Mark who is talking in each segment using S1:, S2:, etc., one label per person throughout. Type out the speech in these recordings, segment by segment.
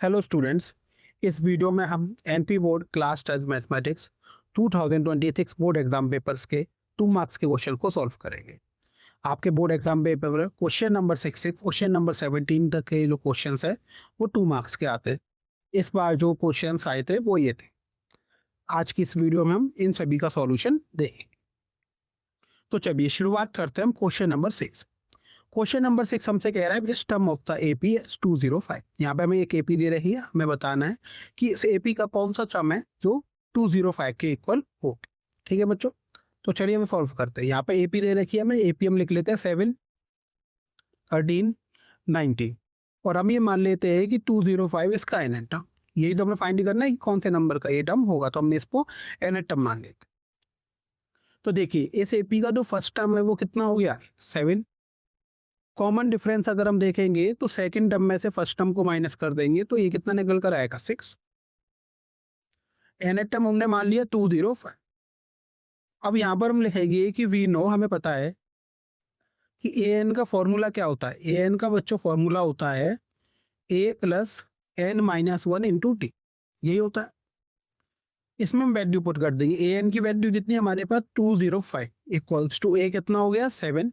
S1: Hello students, इस video में हम NP board class test mathematics 2026 board exam papers के 2 मार्क्स के क्वेश्चन को सॉल्व करेंगे। आपके बोर्ड एग्जाम पेपर में क्वेश्चन नंबर 6 से क्वेश्चन नंबर 17 तक के जो क्वेश्चंस है वो 2 मार्क्स के आते हैं। इस बार जो क्वेश्चंस आए थे वो ये थे। आज की इस वीडियो में हम इन सभी का सॉल्यूशन देखेंगे। तो चलिए शुरुआत करते हैं हम क्वेश्चन नंबर 6। क्वेश्चन नंबर 6 हमसे कह रहा है इस टर्म ऑफ द एपी 205। यहाँ पे हमें एक एपी दे रही है, हमें बताना है कि इस एपी का कौन सा टर्म है जो 205 के इक्वल हो। ठीक है बच्चों, तो चलिए हम सॉल्व करते हैं। यहाँ पे एपी दे रखी है, हमें एपी हम लिख लेते हैं 7, 13, 19 और हम ये मान लेते हैं कि 205 इसका एन टर्म। यही तो हमें फाइंड करना है कि कौन से नंबर का ए टर्म होगा, तो हमने इसको एन टर्म मान लेते। तो देखिए इस एपी का जो फर्स्ट टर्म है वो कितना हो गया 7। कॉमन डिफरेंस अगर हम देखेंगे तो सेकंड टर्म में से फर्स्ट टर्म को माइनस कर देंगे तो ये कितना निकल कर आएगा 6। एन टर्म हमने मान लिया 205। अब यहाँ पर हम लिखेंगे कि वी नो, हमें पता है कि ए एन का फॉर्मूला क्या होता है। ए एन का बच्चों फॉर्मूला होता है a plus n minus 1 into t, यही होता है। इसमें हम वैल्यू पुट कर देंगे। ए एन की वैल्यू जितनी हमारे पास 205 इक्वल्स टू ए कितना हो गया 7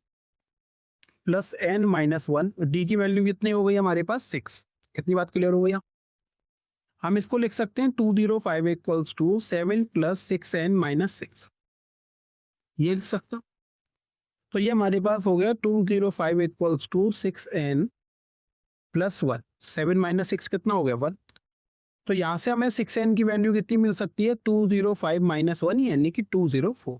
S1: प्लस एन माइनस 1, डी की वैल्यू कितनी हो गई हमारे पास 6। कितनी बात क्लियर हो गई? हम इसको लिख सकते हैं 205 equals to 7 plus 6n minus 6, ये लिख सकते हैं। तो ये हमारे पास हो गया 205 equals to 6n plus 1, 7 minus 6 कितना हो गया 1। तो यहाँ से हमें 6n की वैल्यू कितनी मिल सकती है 205 माइनस 1 यानी कि 204।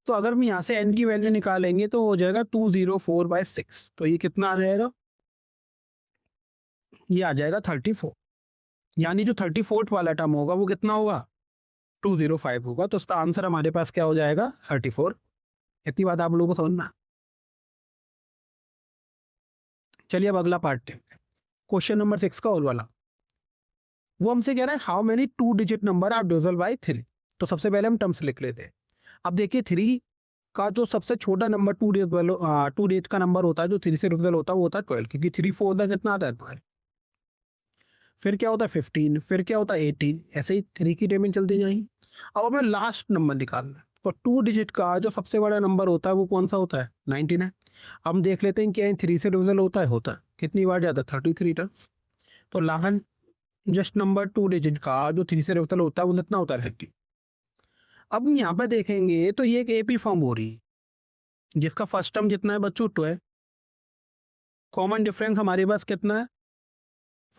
S1: तो अगर हम यहाँ से n की वैल्यू निकालेंगे तो हो जाएगा 204/6, तो ये कितना आ जाएगा, ये आ जाएगा 34। यानी जो 34th वाला टर्म होगा वो कितना होगा 205 होगा। तो उसका आंसर हमारे पास क्या हो जाएगा 34। इतनी बात आप लोगों को समझना। चलिए अब अगला पार्ट देखते हैं, क्वेश्चन नंबर 6 का और वाला। वो हमसे कह रहा है how many 2 digit number are divisible by 3। तो सबसे पहले हम टर्म्स लिख लेते हैं। अब देखिए 3 का जो सबसे छोटा नंबर 2 डिजिट का नंबर होता है जो 3 से डिविजिबल होता है वो होता है 12, क्योंकि 3 4 का कितना आता है 12। फिर क्या होता है 15, फिर क्या होता है 18, ऐसे ही 3 की टेबल चलती जाएगी। अब हमें लास्ट नंबर निकालना है, तो 2 डिजिट का जो सबसे बड़ा नंबर होता है वो कौन सा होता है 99। अब हम देख लेते हैं क्या 3 से डिविजिबल होता है कितनी बार जाता है 33 टर्म्स। तो लास्ट जस्ट नंबर 2 डिजिट का जो 3 से डिविजिबल होता है वो कितना होता है 30। अब यहाँ पे देखेंगे तो ये एक एपी फॉर्म हो रही है जिसका फर्स्ट टर्म जितना है बच्चों 12। कॉमन डिफरेंस हमारे पास कितना है,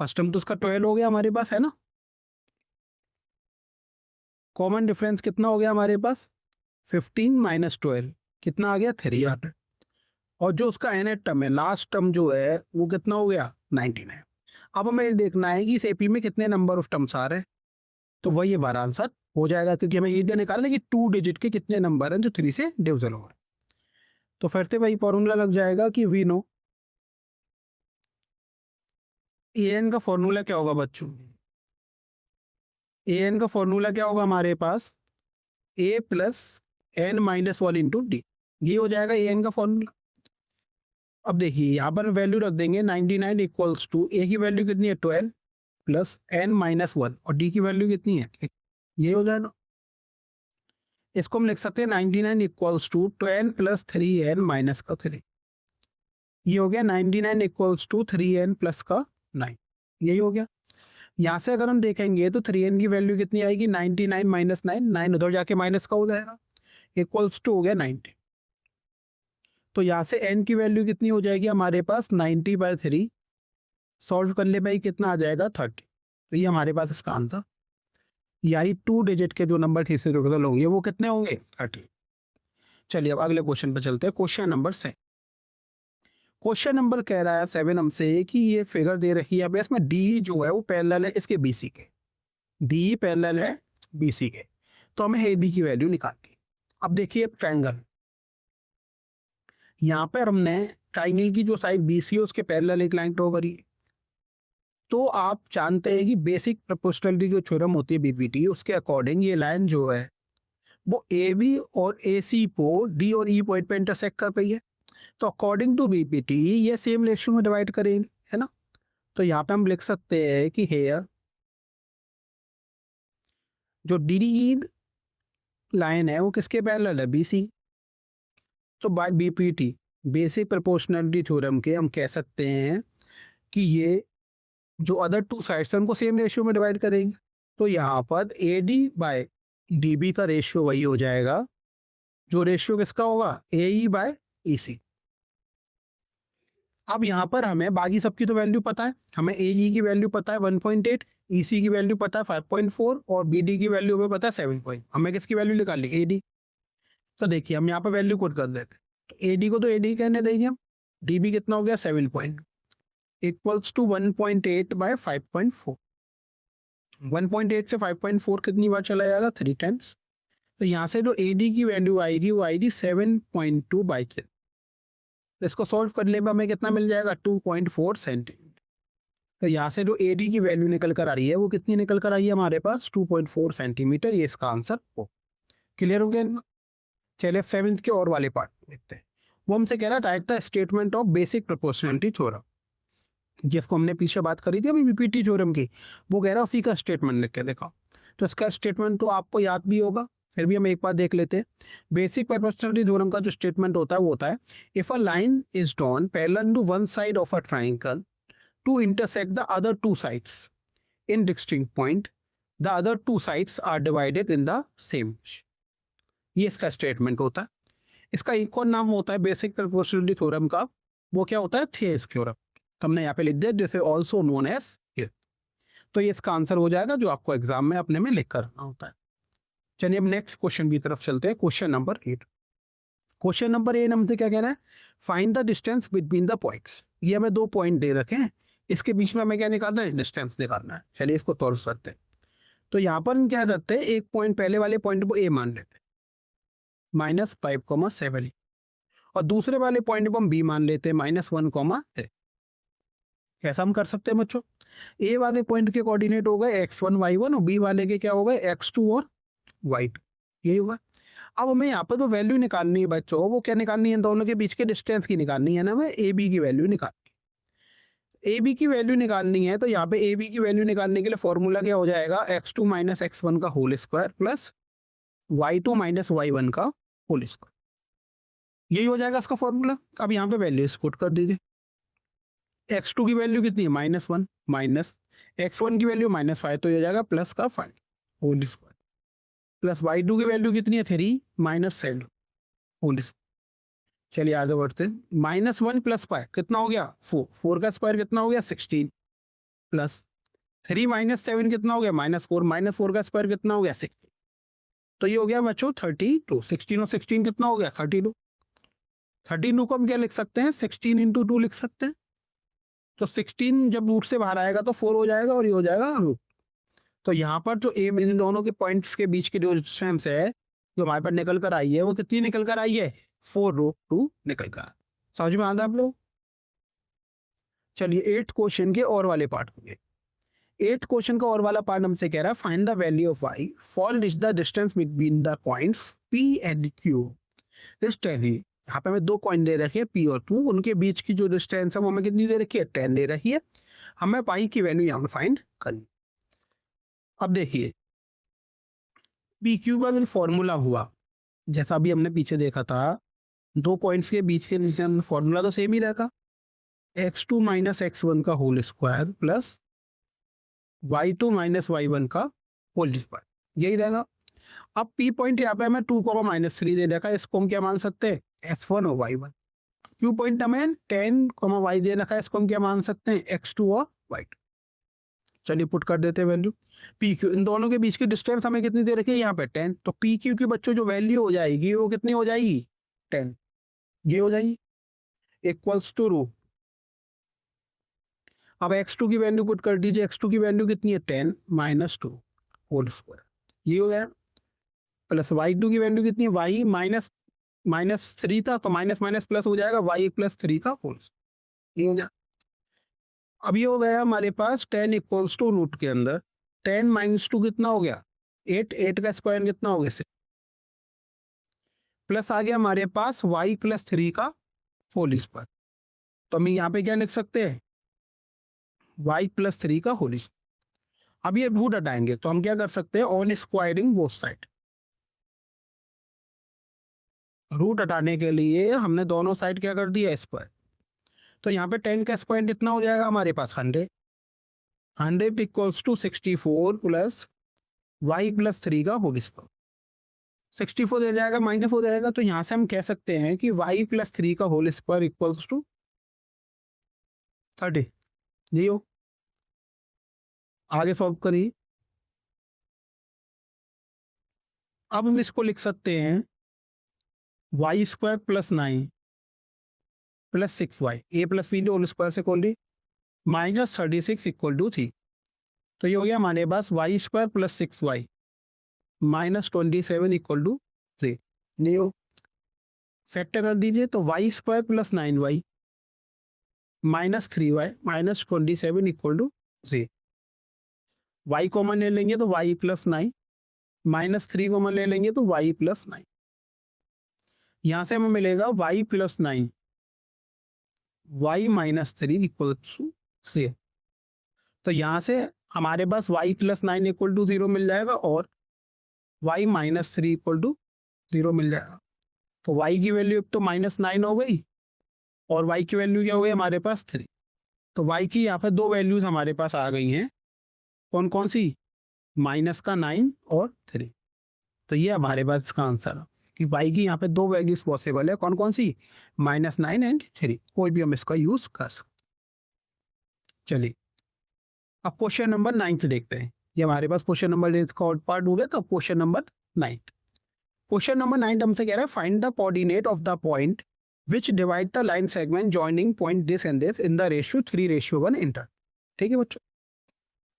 S1: फर्स्ट टर्म तो उसका 12 हो गया हमारे पास, है ना। कॉमन डिफरेंस कितना हो गया हमारे पास 15 माइनस 12, कितना आ गया 3 आ गया। और जो उसका एन टर्म है लास्ट टर्म जो है वो कितना हो गया 99। अब हमें ये देखना है कि इस एपी में कितने नंबर ऑफ टर्म्स आ रहे हैं, तो वही हमारा आंसर हो जाएगा, क्योंकि हमें ये निकालना है कि 2 डिजिट के कितने नंबर हैं जो 3 से डिविजिबल हो रहे हैं। तो फिर से वही फॉर्मूला लग जाएगा कि वी नो ए एन का फॉर्मूला क्या होगा बच्चों, ए एन का फॉर्मूला क्या होगा हमारे पास a plus n minus 1 into d, ये हो जाएगा ए एन का फॉर्मूला। अब देखिए यहाँ पर वैल्यू रख देंगे 99 इक्वल्स टू ए की वैल्यू कितनी है 12 प्लस एन माइनस 1 और डी की वैल्यू कितनी है, ये हो जाएगा। इसको हम लिख सकते हैं 99 equals to 12 plus 3n minus का 3, ये हो गया 99 इक्वल्स टू 3n प्लस का 9, यही हो गया। यहाँ से अगर हम देखेंगे तो 3n की वैल्यू कितनी आएगी 99 माइनस 9, 9 उधर जाके माइनस का हो जाएगा, इक्वल्स टू हो गया 90। तो यहाँ से n की वैल्यू कितनी हो जाएगी हमारे पास 90/3, सॉल्व करने पर कितना आ जाएगा 30। तो ये हमारे पास इसका आंसर, यानी 2 डिजिट के जो नंबर ठीक से डिविजिबल होंगे वो कितने होंगे 30। चलिए अब अगले क्वेश्चन पर चलते हैं, क्वेश्चन नंबर 7। क्वेश्चन नंबर कह रहा है 7 हमसे कि ये फिगर दे रही है, अब इसमें डी जो है वो पैरेलल है इसके बीसी के, डी पैरेलल है बीसी के, तो हमें ए बी की वैल्यू निकालनी। अब देखिए ट्रायंगल, यहाँ पर हमने ट्रायंगल की जो साइड बीसी है उसके पैरेलल एक लाइन ड्रॉ करी है। तो आप जानते हैं कि बेसिक प्रोपोर्शनलिटी जो थ्योरम होती है बीपीटी, उसके अकॉर्डिंग ये लाइन जो है वो ए बी और ए सी को डी और ई पॉइंट पे इंटरसेक्ट कर रही है। तो अकॉर्डिंग टू बीपीटी ये सेम रेशियो में डिवाइड करेंगे, है ना। तो यहाँ पे हम लिख सकते हैं कि हेयर जो डी लाइन है वो किसके पैरेलल है, बीसी। तो by BPT, basic proportionality theorem के हम कह सकते हैं कि ये जो अदर टू साइड्स हैं उनको सेम रेशियो में डिवाइड करेंगे। तो यहाँ पर A D by D B का रेशियो वही हो जाएगा जो रेशियो किसका होगा, ए ई बाय ई सी। अब यहाँ पर हमें बाकी सबकी तो वैल्यू पता है, हमें ए ई की वैल्यू पता है 1.8, ई सी की वैल्यू पता है 5.4 और बी डी की वैल्यू हमें पता है 7 पॉइंट। हमें किसकी वैल्यू निकालनी, ए डी। तो देखिए हम यहाँ पर वैल्यू कोड कर देते हैं। तो ए डी को तो ए डी कहने देंगे हम, डी बी कितना हो गया 7 पॉइंट इक्वल्स टू 1.8 बाय 5.4। 1.8 से 5.4 कितनी बार चला जाएगा, 3 टाइम्स। तो यहाँ से जो ए डी की वैल्यू आएगी वो आएगी 7.2 बाई 10। तो इसको सॉल्व करने में हमें कितना मिल जाएगा, 2.4 सेंटीमीटर। तो यहाँ से जो ए डी की वैल्यू निकल कर आ रही है वो कितनी निकल कर आई है हमारे पास, 2.4 सेंटीमीटर। ये इसका आंसर हो। क्लियर हो गया। चलिए 7th के और वाले पार्ट देखते हैं। वो हमसे कह रहा है right the statement of basic proportionality theorem, जिसको हमने पीछे बात करी थी अभी बीपीटी थ्योरम की। वो कह रहा है उसी का स्टेटमेंट लिख के देखा। तो इसका स्टेटमेंट तो आपको याद भी होगा, फिर भी हम एक बार देख लेते हैं। बेसिक प्रोपोर्शनलिटी थ्योरम का जो स्टेटमेंट होता है वो होता है, if a line is drawn parallel to one side of a triangle to intersect the other two sides in distinct point, the other two sides are divided in the same. ये इसका statement होता है। इसका एक और नाम होता है बेसिक प्रोपोर्शनलिटी थ्योरम का, वो क्या होता है, थियरम्स थ्योरम। हमने यहाँ पे लिख दिया, जैसे ऑल्सो नोन एज थियरम। तो ये इसका आंसर हो जाएगा जो आपको एग्जाम में अपने में लिख कर रखना होता है। चलिए अब नेक्स्ट क्वेश्चन की तरफ चलते हैं। Question number 8। क्वेश्चन नंबर 8 हमसे क्या कह रहा है, find the distance between the points. ये हमें 2 पॉइंट दे रखे हैं, इसके बीच में हमें क्या निकालना है, डिस्टेंस निकालना है। चलिए इसको तौर करते हैं। तो यहाँ पर हम क्या करते हैं, एक पॉइंट पहले वाले पॉइंट को ए मान लेते हैं -5,7, और दूसरे वाले पॉइंट को हम बी मान लेते हैं -1,6। कैसा हम कर सकते हैं बच्चों, ए वाले पॉइंट के कोऑर्डिनेट हो गए x1 y1 और बी वाले के क्या हो गए x2 और y2, यही होगा। अब हमें यहाँ पर जो वैल्यू निकालनी है बच्चों, वो क्या निकालनी है, दोनों के बीच के डिस्टेंस की निकालनी है ना, हमें ए बी की वैल्यू निकालनी है। ए बी की वैल्यू निकालनी है तो यहाँ पे ए बी की वैल्यू निकालने के लिए फॉर्मूला क्या हो जाएगा, x2 - x1 का whole square plus y2 - y1 का होल स्क्वायर, यही हो जाएगा इसका फॉर्मूला। अब यहाँ पे वैल्यू पुट कर दीजिए। x2 की वैल्यू कितनी है, -1 माइनस x1 की वैल्यू -5, तो ये हो जाएगा प्लस का 5 होल स्क्वायर, प्लस y2 की वैल्यू कितनी है 3 - 7 होल स्क्वायर। चलिए आगे बढ़ते हैं। -1 प्लस 5 कितना हो गया, 4, 4 का स्क्वायर कितना हो गया 16, प्लस 3 - 7 कितना हो गया -4, -4 का स्क्वायर कितना हो गया 16। तो ये हो गया बच्चों 32। 16 और 16 कितना हो गया 32। 32 को हम क्या लिख सकते हैं, 16 × 2 लिख सकते हैं। तो 16 जब रूट से बाहर आएगा तो 4 हो जाएगा और ये हो जाएगा रूट। तो यहाँ पर जो ए इन दोनों के पॉइंट्स के बीच की जो डिस्टेंस है जो हमारे पास निकल कर आई है वो कितनी निकल कर आई है, 4√2 निकल कर। समझ में आ गया आप लोग। चलिए 8th क्वेश्चन के और वाले पार्ट को। 8th क्वेश्चन का और वाला पार्ट हमसे कह रहा है find the value of y for rich the distance between the points p and q। This 10 है। यहाँ पे हमें 2 पॉइंट दे रखे हैं p और q, उनके बीच की जो डिस्टेंस है वो हमें कितनी दे रखी है, 10 दे रही है। हमें पाई की वैल्यू यहाँ पे फाइंड करनी। अब देखिए पी क्यू का जो फॉर्मूला हुआ, जैसा अभी हमने पीछे देखा था, 2 पॉइंट्स के बीच के फॉर्मूला तो सेम ही रहेगा, x2 - x1 का whole square plus y2 - y1 का होल स्क्वायर, यही रहेगा। अब p पॉइंट यहाँ पे हमें 2, -3 दे रखा है, इसको हम क्या मान सकते हैं, x1 और y1। q पॉइंट हमें 10, y दे रखा है, इसको हम क्या मान सकते हैं, x2 और y2। चलिए पुट कर देते हैं वैल्यू। पी क्यू इन दोनों के बीच की डिस्टेंस हमें कितनी दे रखी है, यहाँ पे 10। तो पी क्यू की बच्चों जो वैल्यू हो जाएगी वो कितनी हो जाएगी, 10, ये हो जाएगी इक्वल्स टू रू। अब x2 की वैल्यू पुट कर दीजिए, x2 की वैल्यू कितनी है 10 - 2 होल स्क्वायर, ये हो गया। प्लस y2 की वैल्यू कितनी है, y -3 था तो माइनस प्लस हो जाएगा, y + 3 का होल, ये हो जाए। अब ये हो गया हमारे पास 10 इक्वल्स टू रूट के अंदर 10 - 2 कितना हो गया, 8, 8 का स्क्वायर कितना हो गया 6, प्लस आ गया हमारे पास y + 3 का होल स्क्वायर। तो हम यहाँ पे क्या लिख सकते हैं, y प्लस 3 का होल स्क्वायर। अब ये रूट हटाएंगे तो हम क्या कर सकते हैं, on squaring both side. Root हटाने के लिए हमने दोनों साइड क्या कर दिया, स्क्वायर। तो यहाँ पे 10 का स्क्वायर कितना हो जाएगा हमारे पास, 100। 100 equals to 64 plus y plus 3 का होल स्क्वायर। 64 हो जाएगा, माइनस हो जाएगा, तो यहाँ से हम कह सकते हैं कि y प्लस 3 का होल स्क्वायर इक्वल्स टू 30। जी हो, आगे सॉल्व करिए। अब हम इसको लिख सकते हैं Y square plus 9 plus 6y, A plus B whole square से खोल दी, माइनस 36 इक्वल टू 3। तो ये हो गया हमारे पास y square plus 6y minus 27 equal to 3। नहीं हो, फैक्टर कर दीजिए, तो y square plus 9y minus 3y minus 27 equal to 3। Y common ले लेंगे तो y प्लस 9 माइनस 3 कॉमन ले लेंगे तो y प्लस 9। यहां से हमें मिलेगा y plus 9 y minus 3 equal to 3। तो यहां से हमारे पास y प्लस 9 इक्वल टू 0 मिल जाएगा और y माइनस 3 इक्वल टू 0 मिल जाएगा। तो y की वैल्यू तो माइनस 9 हो गई और y की वैल्यू क्या हो गई हमारे पास 3। तो y की यहाँ पे दो वैल्यूज हमारे पास आ गई हैं, कौन कौन सी, माइनस का 9 और 3। तो ये हमारे पास इसका आंसर है कि y की यहाँ पे दो वैल्यूज पॉसिबल है, कौन कौन सी, माइनस 9 एंड 3। कोई भी हम इसका यूज कर सकते। चलिए अब क्वेश्चन नंबर 9 देखते हैं। ये हमारे पास क्वेश्चन नंबर 8 का आउट पार्ट हो गया। तो क्वेश्चन नंबर 9, क्वेश्चन नंबर 9 हमसे कह रहा है find the coordinate of the point which divide the line segment joining point this and this in the ratio 3:1 inter. ठीक है बच्चों,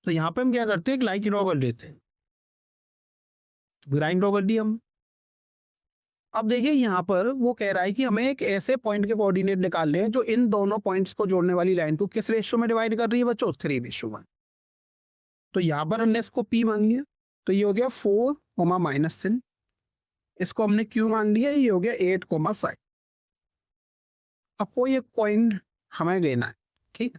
S1: तो यहाँ पे हम क्या करते हैं, एक लाइन ड्रॉ कर लेते हैं। लाइन ड्रॉ कर दी हम। अब देखिए यहाँ पर वो कह रहा है कि हमें एक ऐसे पॉइंट के कोऑर्डिनेट निकालने हैं जो इन दोनों पॉइंट्स को जोड़ने वाली लाइन को किस रेशियो में डिवाइड कर रही है बच्चों, 3:1। तो यहाँ पर हमने इसको P मान लिया, तो ये हो गया 4, माइनस 3। इसको हमने Q मान लिया, ये हो गया 8, 5। अब कोई एक पॉइंट हमें लेना है, ठीक।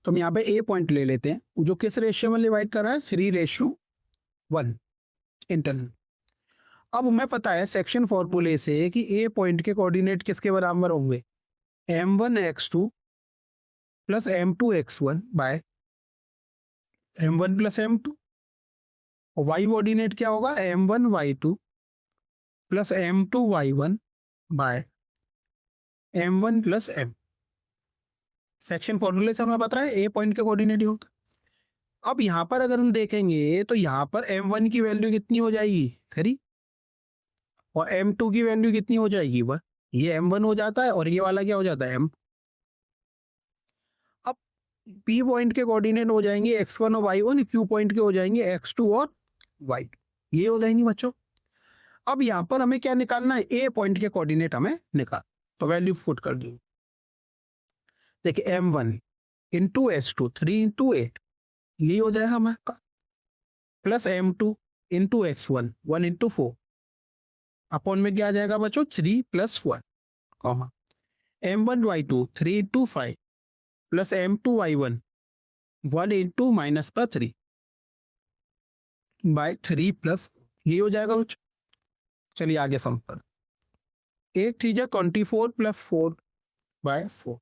S1: तो हम यहाँ पे A पॉइंट ले लेते हैं जो किस रेशियो में डिवाइड कर रहा है, 3:1 इंटरनल। अब हमें पता है सेक्शन फॉर्मूले से कि A पॉइंट के कोऑर्डिनेट किसके बराबर होंगे, m1x2 plus m2x1 bye m1 plus m2। और y कोऑर्डिनेट क्या होगा, m1y2 plus m2y1 by m1 plus m। Section फॉर्मूले से हमें पता है A पॉइंट के कोऑर्डिनेट ही होता। अब यहाँ पर अगर हम देखेंगे तो यहाँ पर m1 की वैल्यू कितनी हो जाएगी, 3, और m2 की वैल्यू कितनी हो जाएगी, वह ये m1 हो जाता है और ये वाला क्या हो जाता है, m। अब P पॉइंट के कोऑर्डिनेट हो जाएंगे x1 और y1, Q पॉइंट के हो जाएंगे x2 और y2, ये हो जाएंगे बच्चों। अब यहाँ पर हमें क्या निकालना है, A पॉइंट के कोऑर्डिनेट हमें निकाल, तो वैल्यू पुट कर दी। देखिए m1 इंटू s2 3 इंटू 8, ये हो जाएगा हमारा, plus m2 into x1 1 into 4, upon में क्या आ जाएगा बच्चों, 3 plus 1, comma m1y2 3 into 5 plus m2y1 1 into minus का 3 बाय 3 प्लस, ये हो जाएगा बच्चों। चलिए आगे सम पर, 8 3 24 प्लस 4 बाय 4,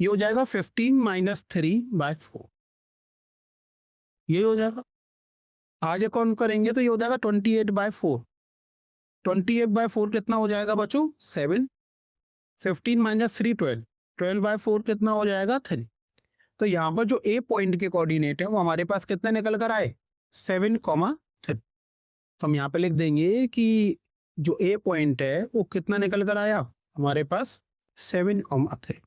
S1: ये हो जाएगा 15 माइनस 3 बाय 4, ये हो जाएगा। आगे कौन करेंगे तो ये हो जाएगा 28 बाय 4। 28 बाय 4 कितना हो जाएगा बच्चों, 7। 15 माइनस 3 12, 12 बाय 4 कितना हो जाएगा, 3। तो यहाँ पर जो A पॉइंट के कोऑर्डिनेट है वो हमारे पास कितना निकल कर आए, 7,3। तो हम यहाँ पे लिख देंगे कि जो A पॉइंट है वो कितना निकल कर आया हमारे पास, 7,3।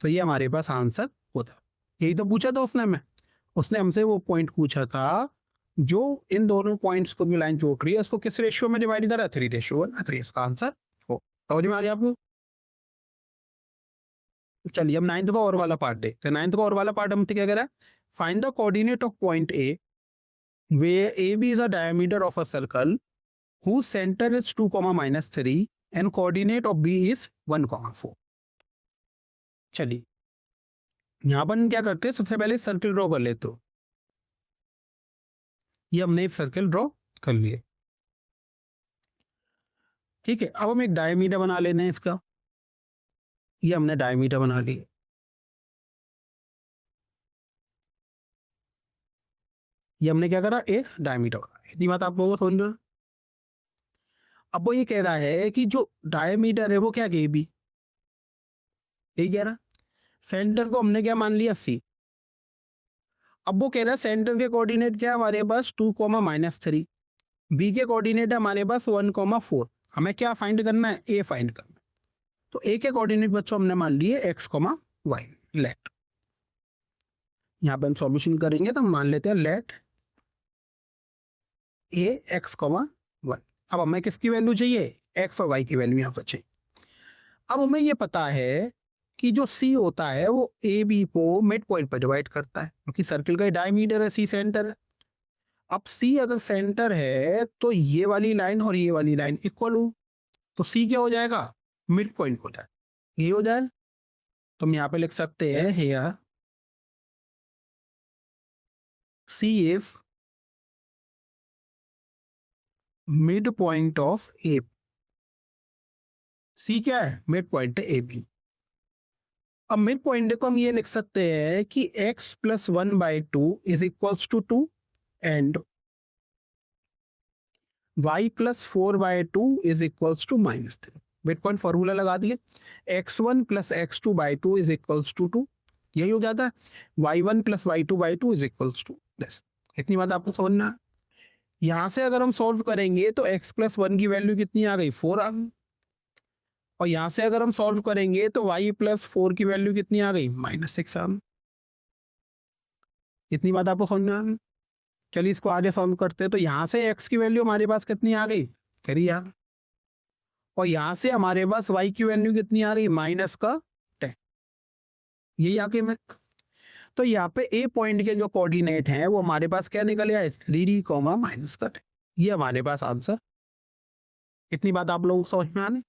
S1: तो ये हमारे पास आंसर होता है। यही तो पूछा था उसने हमसे वो पॉइंट पूछा था जो इन दोनों पॉइंट्स को भी लाइन जोड़ रही है, उसको किस रेशियो में डिवाइड कर रहा है, 3:1। तो इसका आंसर हो, समझ में आ गया आपको। चलिए हम 9th का और वाला पार्ट देखते हैं। 9th का और वाला पार्ट हमसे क्या कह रहा है, find the coordinate of point A where AB is a diameter of a circle whose center is 2, -3 and coordinate of B is 1, 4। चलिए यहाँ पर हम क्या करते हैं, सबसे पहले सर्किल ड्रॉ कर लेते हो। ये हमने एक सर्किल ड्रॉ कर लिए, ठीक है। अब हम एक डायमीटर बना लेते हैं इसका। ये हमने डायमीटर बना लिया। ये हमने क्या करा, एक डायमीटर बना। इतनी बात आप लोगों को समझ रहे। अब वो ये कह रहा है कि जो डायमीटर है वो क्या के बी, यही कह रहा। सेंटर को हमने क्या मान लिया, सी। अब वो कह रहा है सेंटर के कोऑर्डिनेट क्या है हमारे पास, 2, -3। बी के कोऑर्डिनेट है हमारे पास 1, 4। हमें क्या फाइंड करना है, ए फाइंड करना है। तो ए के कोऑर्डिनेट बच्चों हमने मान लिए x, y। लेट, यहाँ पे हम सॉल्यूशन करेंगे तो हम मान लेते हैं लेट ए x, y। अब हमें किसकी वैल्यू चाहिए, x और y की वैल्यू यहाँ पर चाहिए। अब हमें ये पता है कि जो C होता है वो ए बी को मिड पॉइंट पर डिवाइड करता है, क्योंकि सर्किल का डायमीटर है, C सेंटर है। अब C अगर सेंटर है तो ये वाली लाइन और ये वाली लाइन इक्वल हो, तो C क्या हो जाएगा, मिड पॉइंट हो जाए, ये हो जाए। तो हम यहाँ पे लिख सकते हैं here C is mid point of A. C क्या है, मिड पॉइंट है ए बी। अब मिड पॉइंट को हम ये लिख सकते हैं कि x + 1/2 is equals to 2 and y + 4/2 is equals to -3। Mid point formula लगा दिए, x1 + x2/2 is equals to 2, यही हो जाता है। y1 + y2/2 is equals to this. इतनी बात आपको समझना है। यहां से अगर हम सॉल्व करेंगे तो x + 1 की वैल्यू कितनी आ गई, 4 आ गई। और यहां से अगर हम सॉल्व करेंगे तो y + 4 की वैल्यू कितनी आ गई, -6 आ गई। इतनी बात आपको समझ में आ गई। चलिए इसको आगे सॉल्व करते हैं। तो यहाँ से x की वैल्यू हमारे पास कितनी आ गई, 3 आ गई। और यहाँ से हमारे पास y की वैल्यू कितनी आ रही, -10। यही आके मैं, तो यहाँ पे ए पॉइंट के जो कोऑर्डिनेट हैं वो हमारे पास क्या निकल आए, 3, -10। ये हमारे पास आंसर। इतनी बात आप लोग समझ में आने।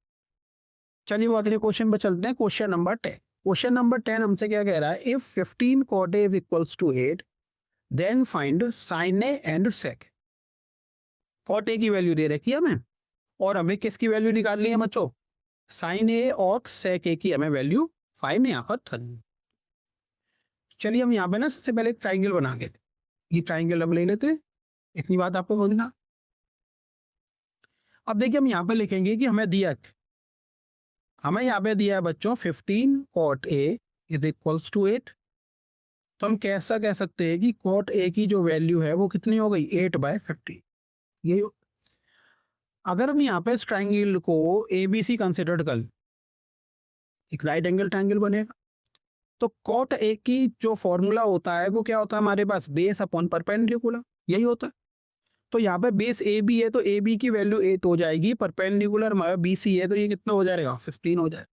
S1: चलिए वो अगले क्वेश्चन पर चलते हैं, क्वेश्चन नंबर 10। क्वेश्चन नंबर 10 हमसे क्या कह रहा है, if 15 cot A equals to 8 then find sin A and sec। cot A की वैल्यू दे रखी है हमें, और हमें किसकी वैल्यू निकालनी है बच्चों, sin A और sec A की हमें वैल्यू फाइंड यहाँ पर करनी। चलिए हम यहाँ पे ना सबसे पहले एक ट्राइंगल बना के, ये ट्राइंगल हम ले लेते हैं। इतनी बात आपको समझना। अब देखिए हम यहाँ पे लिखेंगे कि हमें दिया, हमें यहाँ पे दिया है बच्चों 15 cot A is equals to 8। तो हम कैसा कह सकते हैं कि cot A की जो वैल्यू है वो कितनी हो गई, 8/50। ये अगर हम यहाँ पे इस ट्राइंगल को ABC कंसिडर कर, एक राइट एंगल ट्राइंगल बनेगा। तो cot A की जो फॉर्मूला होता है वो क्या होता है हमारे पास, बेस अपॉन परपेंडिकुलर, यही होता है। तो यहाँ पे बेस AB है तो AB की वैल्यू 8 हो जाएगी, परपेंडिकुलर BC है तो ये कितना हो जाएगा, 15 हो जाएगा।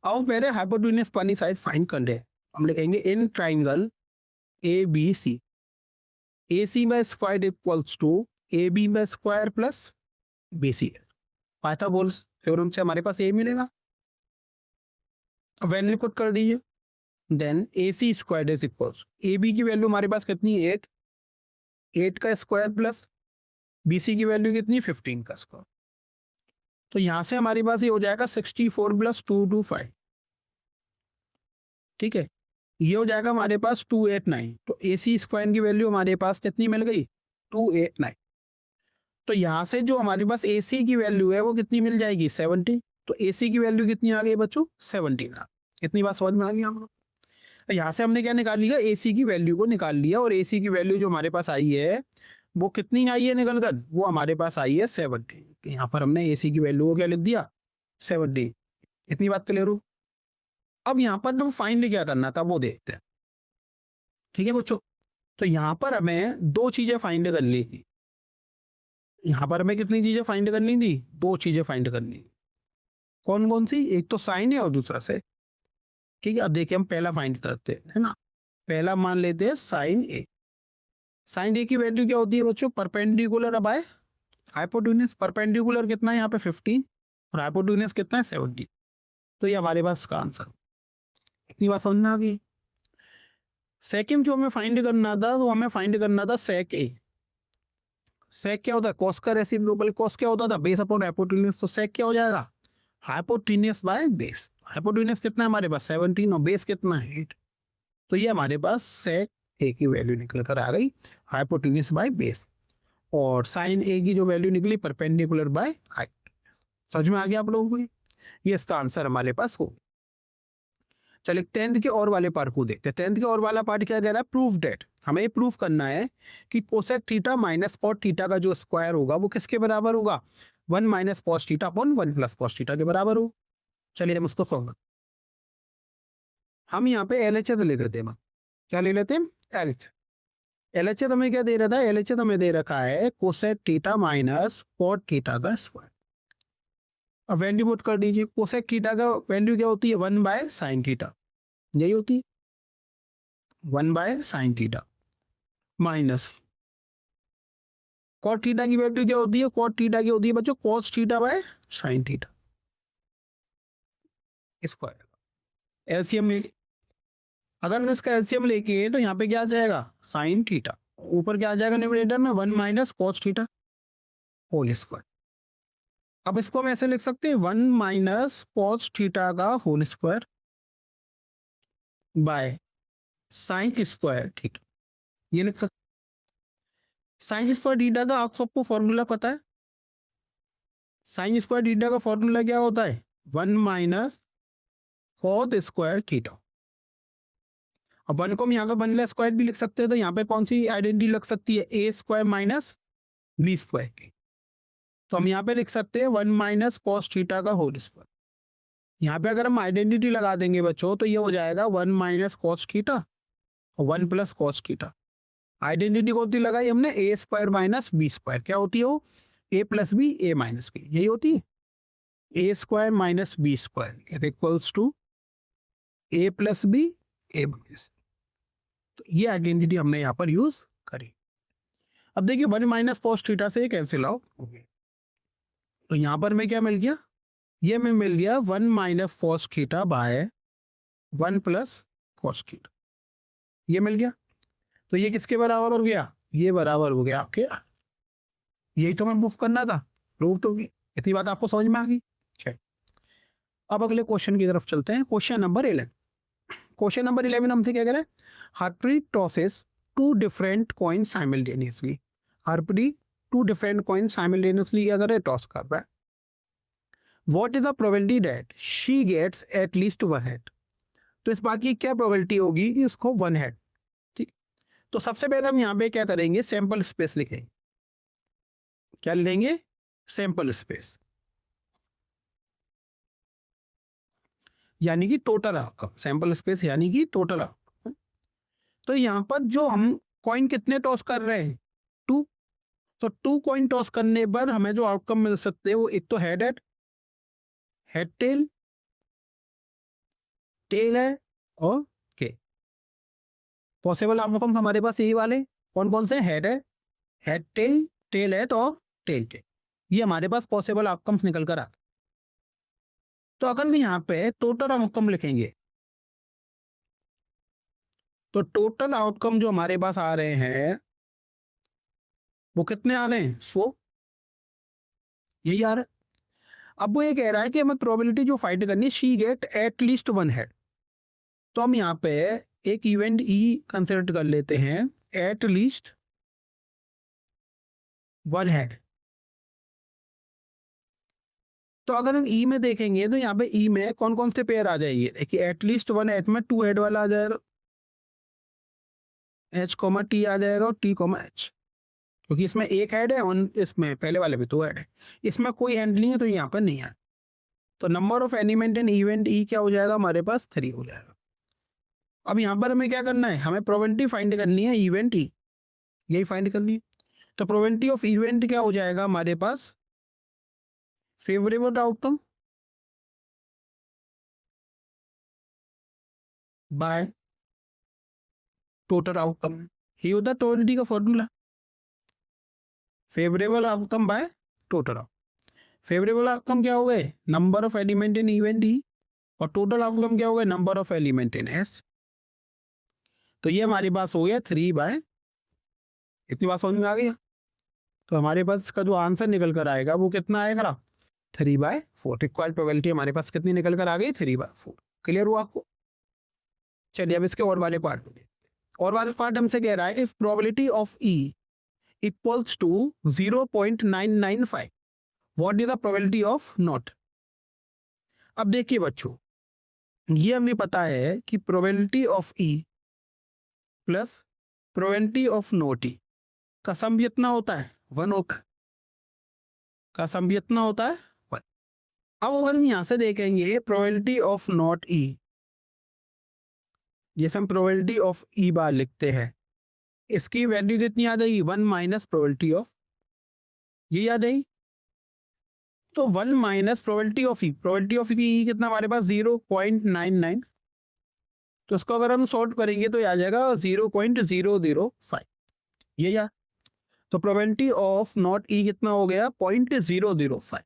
S1: अब पहले हाइपोटेन्यूज वाली साइड फाइंड कर ले। हम लिखेंगे इन ट्राइंगल ABC, AC में स्क्वायर इक्वल्स टू AB में square plus BC। Pythagoras theorem से हमारे पास A मिलेगा, वैल्यू पुट कर दीजिए। Then AC square is equals, AB की वैल्यू हमारे पास कितनी है, 8 का स्क्वायर प्लस BC की वैल्यू कितनी, 15 का स्क्वायर। तो यहां से हमारे पास ये हो जाएगा 64 + 225, ठीक है। ये हो जाएगा हमारे पास 289। तो AC स्क्वायर की वैल्यू हमारे पास कितनी मिल गई, 289। तो यहाँ से जो हमारे पास AC की वैल्यू है वो कितनी मिल जाएगी, 70। तो AC की वैल्यू कितनी आ गई बच्चों, 17। इतनी बात समझ में आ गई हम लोग। तो यहाँ से हमने क्या निकाल लिया, AC की वैल्यू को निकाल लिया, और AC की वैल्यू जो हमारे पास आई है वो कितनी आई है निकल कर, वो हमारे पास आई है 70। यहाँ पर हमने AC की वैल्यू को क्या लिख दिया, 70। इतनी बात क्लियर हो। अब यहाँ पर हम फाइंड क्या करना था वो देखते हैं, ठीक है बच्चों। तो यहाँ पर हमें दो चीजें फाइंड कर ली थी। यहाँ पर हमें कितनी चीजें फाइंड करनी थी, दो चीजें फाइंड करनी थी। कौन कौन सी, एक तो साइन है और दूसरा से, ठीक है। अब देखिए हम पहला फाइंड करते हैं, है ना। पहला मान लेते हैं साइन ए। साइन ए की वैल्यू क्या होती है बच्चों, परपेंडिकुलर बाय हाइपोटेन्यूज। परपेंडिकुलर कितना है यहाँ पे 15 और हाइपोटेन्यूज कितना है 70। तो ये हमारे पास का आंसर। इतनी बात समझ में आ गई। सेकंड जो हमें फाइंड करना था, वो हमें फाइंड करना था सेक ए। सेक क्या होता है? कॉस का रेसिप्रोकल। कॉस क्या होता था? Base upon hypotenuse. तो सेक क्या हो जाएगा? Hypotenuse by base. हाइपोटेन्यूज कितना है हमारे पास? 17 और बेस कितना है? 8। तो ये हमारे पास सेक ए की वैल्यू निकल कर आ गई, हाइपोटेन्यूज बाय बेस। और साइन ए की जो वैल्यू निकली, परपेंडिकुलर बाय हाइट। समझ में आ गया आप लोगों को? ये इसका आंसर हमारे पास हो। चलिए 10th के और वाले पार्ट को देखते हैं। 10th के और वाला पार्ट क्या कह रहा है? Proof that. हमें ये प्रूफ करना है कि cosec theta minus cot theta का जो स्क्वायर होगा वो किसके बराबर होगा? 1 minus cos theta upon 1 plus cos theta के बराबर हो। चलिए हम उसको सॉल्व। हम यहाँ पे एलएचएस ले लेते हैं। क्या ले लेते हैं? एलएचएस। एलएचएस हमें क्या दे रहा था? एलएचएस हमें दे रखा है cosec theta minus cot theta का स्क्वायर। अब वैल्यू पुट कर दीजिए। कोसेक थीटा का वैल्यू क्या होती है? 1 बाय साइन थीटा, यही होती है 1 by sine theta minus cot theta की वैल्यू क्या होती है? कॉट थीटा की होती है बच्चों cos theta by sine theta square. LCM ले, अगर हम इसका एलसीएम लेके तो यहाँ पे क्या आ जाएगा? Sine theta. ऊपर क्या आ जाएगा न्यूमरेटर में? 1 minus cos theta whole square. अब इसको हम ऐसे लिख सकते हैं 1 माइनस कॉस थीटा का whole square by sine square theta. ये लिख सकते। साइन स्क्वायर थीटा का आप सबको फॉर्मूला पता है? साइन स्क्वायर थीटा का फॉर्मूला क्या होता है? 1 माइनस कॉस स्क्वायर थीटा। अब 1 को हम यहाँ पे 1 प्लस स्क्वायर भी लिख सकते हैं। तो यहाँ पे कौन सी आइडेंटिटी लग सकती है? A square minus B square की। तो हम यहाँ पे लिख सकते हैं 1 माइनस कॉस थीटा का होल स्क्वायर। यहाँ पे अगर हम आइडेंटिटी लगा देंगे बच्चों तो ये हो जाएगा 1 माइनस कॉस थीटा और 1 प्लस कॉस थीटा। आइडेंटिटी कौन सी लगाई हमने? A square minus B square. क्या होती है वो? A plus B, A minus B, यही होती है। A square minus B square equals to A plus B, A minus. तो ये आइडेंटिटी हमने यहाँ पर यूज करी। अब देखिए 1 माइनस कॉस थीटा से कैंसिल आउट हो गया। तो यहाँ पर मैं क्या मिल गया? ये में मिल गया 1 minus cos theta bye 1 plus cos theta. ये मिल गया। तो ये किसके बराबर हो गया? ये बराबर हो गया आपके। यही तो मैं प्रूफ करना था, प्रूफ तो होगी। इतनी बात आपको समझ में आ गई? अब अगले क्वेश्चन की तरफ चलते हैं। Question number 11। क्वेश्चन नंबर 11 हमसे क्या कह रहा है? Harpreet tosses 2 different coin simultaneously. Harpreet 2 different coin simultaneously क्या कर रहे हैं? टॉस कर रहा है। What is the probability that she gets at least 1 head? तो इस बात की क्या प्रोबेबिलिटी होगी कि उसको 1 हेड। ठीक। तो सबसे पहले हम यहाँ पे क्या करेंगे? सैंपल स्पेस लिखेंगे। क्या लिखेंगे? सैंपल स्पेस, यानी कि टोटल आउटकम। सैंपल स्पेस यानी कि टोटल आउटकम। तो यहाँ पर जो हम कॉइन कितने टॉस कर रहे हैं? 2। तो 2 कॉइन टॉस करने पर हमें जो आउटकम मिल सकते हैं वो एक तो हेड हेड टेल, टेल है और के। पॉसिबल आउटकम हमारे पास यही वाले कौन कौन से? हेड है, हेड टेल, टेल हेड और टेल टेल। ये हमारे पास पॉसिबल आउटकम्स निकल कर आते। तो अगर हम यहाँ पे टोटल आउटकम लिखेंगे तो टोटल आउटकम जो हमारे पास आ रहे हैं वो कितने आ रहे हैं? 100। यही आ रहा है। अब वो ये कह रहा है कि हमें प्रोबेबिलिटी जो फाइंड करनी है, she get eight least 1 head. तो हम यहाँ पे एक इवेंट ई कंसिडर कर लेते हैं, एट लीस्ट 1 हेड। तो अगर हम ई में देखेंगे तो यहाँ पे ई में कौन कौन से पेयर आ जाएंगे? देखिए एट लीस्ट 1 हेड में 2 हेड वाला आ जाएगा, एच कॉमा टी आ जाएगा और टी कॉमा एच, क्योंकि इसमें एक हेड है और इसमें पहले वाले में 2 हेड है। इसमें कोई हेड नहीं है तो यहाँ पर नहीं है। तो number of element in event ई क्या हो जाएगा? हमारे पास 3 हो जाएगा। अब यहाँ पर हमें क्या करना है? हमें प्रोबेबिलिटी फाइंड करनी है इवेंट ई, यही फाइंड करनी है। तो प्रोबेबिलिटी ऑफ इवेंट क्या हो जाएगा हमारे पास? Favourable outcome by total outcome. ये होता है प्रोबेबिलिटी का formula, favourable outcome by total outcome. Favourable outcome क्या हो गए? Number of element in event E, और टोटल आउटकम क्या होगा, number of element in S. तो ये हमारे पास हो गया 3/, इतनी बात समझ में आ गई। तो हमारे पास इसका जो आंसर निकल कर आएगा वो कितना आएगा, 3/4। रिक्वायर्ड प्रोबेबिलिटी हमारे पास कितनी निकल कर आ गई, 3/4। क्लियर हुआ आपको। चलिए अब इसके और वाले पार्ट में, और वाले पार्ट हमसे कह रहा है if probability of E equals to 0.995 what is the probability of not. अब देखिए बच्चों, ये हमें पता है कि probability of E plus probability of not E का सम कितना होता है, 1 होता है। का सम कितना होता है, 1। अब हम यहां से देखेंगे प्रोबेबिलिटी ऑफ नॉट ई, जैसे हम प्रोबेबिलिटी ऑफ ई बार लिखते हैं, इसकी वैल्यू कितनी आ जाएगी, 1 माइनस प्रोबेबिलिटी ऑफ, ये याद आई। तो 1 minus probability of E, probability of E कितना हमारे पास 0.99, तो इसको अगर हम सॉल्व करेंगे तो आ जाएगा 0.005, ये यार। तो प्रोबेबिलिटी ऑफ नॉट ई कितना हो गया, 0.005।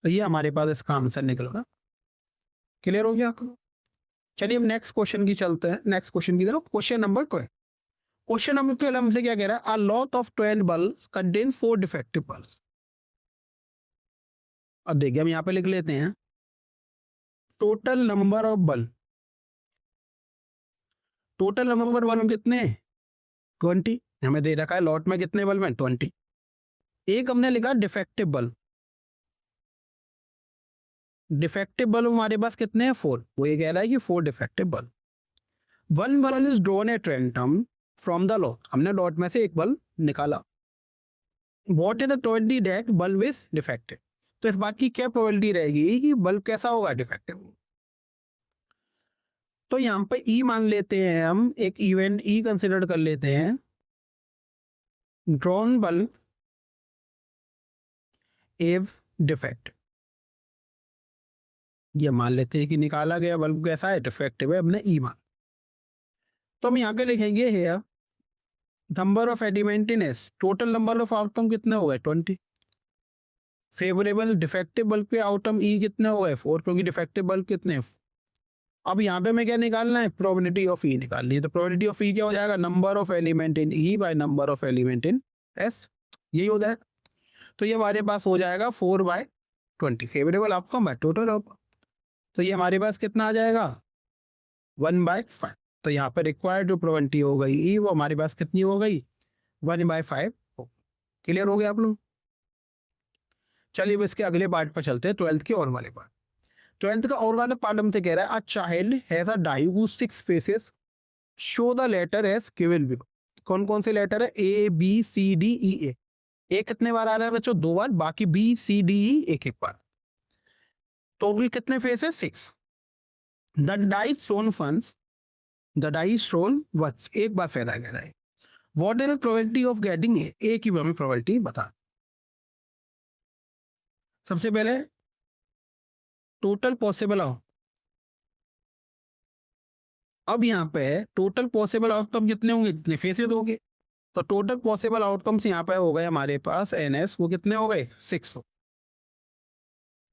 S1: तो ये हमारे पास इसका आंसर निकलेगा। क्लियर हो गया आपको। चलिए अब नेक्स्ट क्वेश्चन की चलते हैं, नेक्स्ट क्वेश्चन की तरफ। क्वेश्चन नंबर 12, क्वेश्चन नंबर 12 हमसे क्या कह रहा है, a lot of 12 bulbs contain 4 defective bulbs. अब देखिए हम यहाँ पे लिख लेते हैं total number of bulb, total number bulb कितने, 20। हमें दे रखा है लॉट में कितने बल्ब हैं, 20। एक हमने लिखा डिफेक्टिव बल्ब, डिफेक्टिव बल्ब हमारे पास कितने हैं, 4। वो ये कह रहा है कि 4 defective bulb. 1 bulb is drawn at random from the lot, हमने लॉट में से एक बल्ब निकाला। What is the probability that bulb is defective. तो इस बात की क्या प्रोबेबिलिटी रहेगी कि बल्ब कैसा होगा, डिफेक्टिव। तो यहाँ पे ई मान लेते हैं हम, एक इवेंट ई कंसिडर कर लेते हैं। ड्रॉन बल्ब इज डिफेक्ट, ये मान लेते हैं कि निकाला गया बल्ब कैसा है, डिफेक्टिव है, हमने ई मान। तो हम यहाँ पे लिखेंगे here number of element in S, total number of outcome कितने हो गए, 20। फेवरेबल डिफेक्टिव बल्ब के आउटकम ई कितने हो गए, 4, क्योंकि डिफेक्टिव बल्ब कितने। अब यहाँ पे मैं क्या निकालना है, प्रोबेबिलिटी ऑफ ई निकालनी है। तो प्रोबेबिलिटी ऑफ ई क्या हो जाएगा, number of element in E by number of element in S, यही हो जाएगा। तो ये हमारे पास हो जाएगा 4/20 favourable outcome by total outcome. तो ये हमारे पास कितना आ जाएगा, 1/5। तो यहाँ पर रिक्वायर्ड जो प्रोबेबिलिटी हो गई ई, वो हमारे पास कितनी हो गई, 1/5। क्लियर हो गया आप लोग। चलिए अब इसके अगले पार्ट पर चलते हैं, 12th के और वाले पार्ट। 12th का और वाला पार्ट हमसे कह रहा है a child has a die whose 6 faces show the letter as given below. कौन कौन से लेटर है, A B C D E ए। ए कितने बार आ रहा है बच्चों, 2 बार, बाकी बी सी डी ई एक बार। टोटल कितने फेसेस, 6। द डाई शोन फंस, द डाई शोन वंस, एक बार फैला गया है। What is the probability of getting a की हमें प्रोबेबिलिटी बता। सबसे पहले टोटल पॉसिबल आउट, अब यहाँ पे टोटल पॉसिबल आउटकम कितने होंगे, कितने फेसेस होंगे। तो टोटल पॉसिबल आउटकम्स यहाँ पे हो गए हमारे पास एनएस, वो कितने हो गए, 6।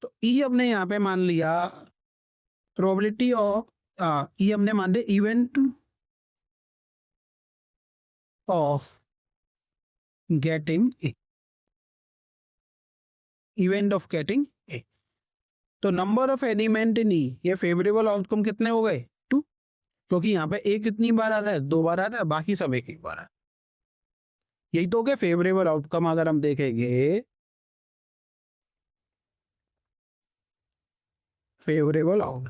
S1: तो ई हमने यहाँ पे मान लिया प्रोबेबिलिटी ऑफ, ई हमने मान लिया event of getting a, event of getting a. तो नंबर ऑफ एलिमेंट इन ई, ये फेवरेबल आउटकम कितने हो गए, 2, क्योंकि यहाँ पे ए कितनी बार आ रहा है, 2 बार आ रहा है, बाकी सब एक बार आ रहा है। यही तो क्या फेवरेबल आउटकम अगर हम देखेंगे, फेवरेबल आउट,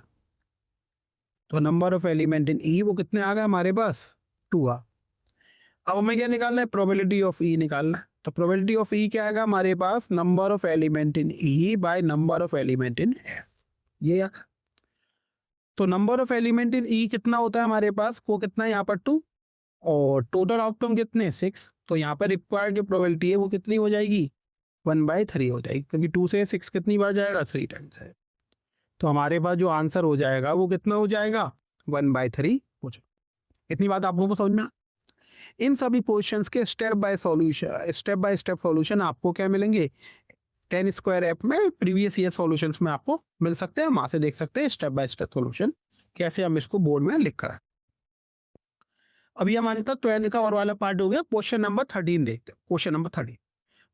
S1: तो नंबर ऑफ एलिमेंट इन ई वो कितने आ गए हमारे पास, 2 आ। अब हमें क्या निकालना है, प्रोबेबिलिटी ऑफ ई निकालना है। तो प्रोबेबिलिटी ऑफ ई क्या आएगा हमारे पास, number of element in E by number of element in F, ये आएगा। तो number of element in E कितना होता है हमारे पास, वो कितना है यहाँ पर 2, और टोटल आउटकम कितने, 6। तो यहाँ पर रिक्वायर्ड जो प्रोबेबिलिटी है वो कितनी हो जाएगी, 1/3 हो जाएगी, क्योंकि 2 से 6 कितनी बार जाएगा, 3 टाइम्स है। तो हमारे पास जो आंसर हो जाएगा वो कितना हो जाएगा, 1/3 हो जाएगा। इतनी बात आप लोगों को समझ में। इन सभी पोजीशंस के स्टेप बाय स्टेप सॉल्यूशन आपको क्या मिलेंगे, 10 स्क्वायर ऐप में प्रीवियस ईयर सॉल्यूशंस में आपको मिल सकते हैं, वहां से देख सकते हैं स्टेप बाय स्टेप सॉल्यूशन कैसे हम इसको बोर्ड में लिख कर आए। अभी हमारे पास 12 का और वाला पार्ट हो गया। क्वेश्चन नंबर 13 देखते हैं। क्वेश्चन नंबर 13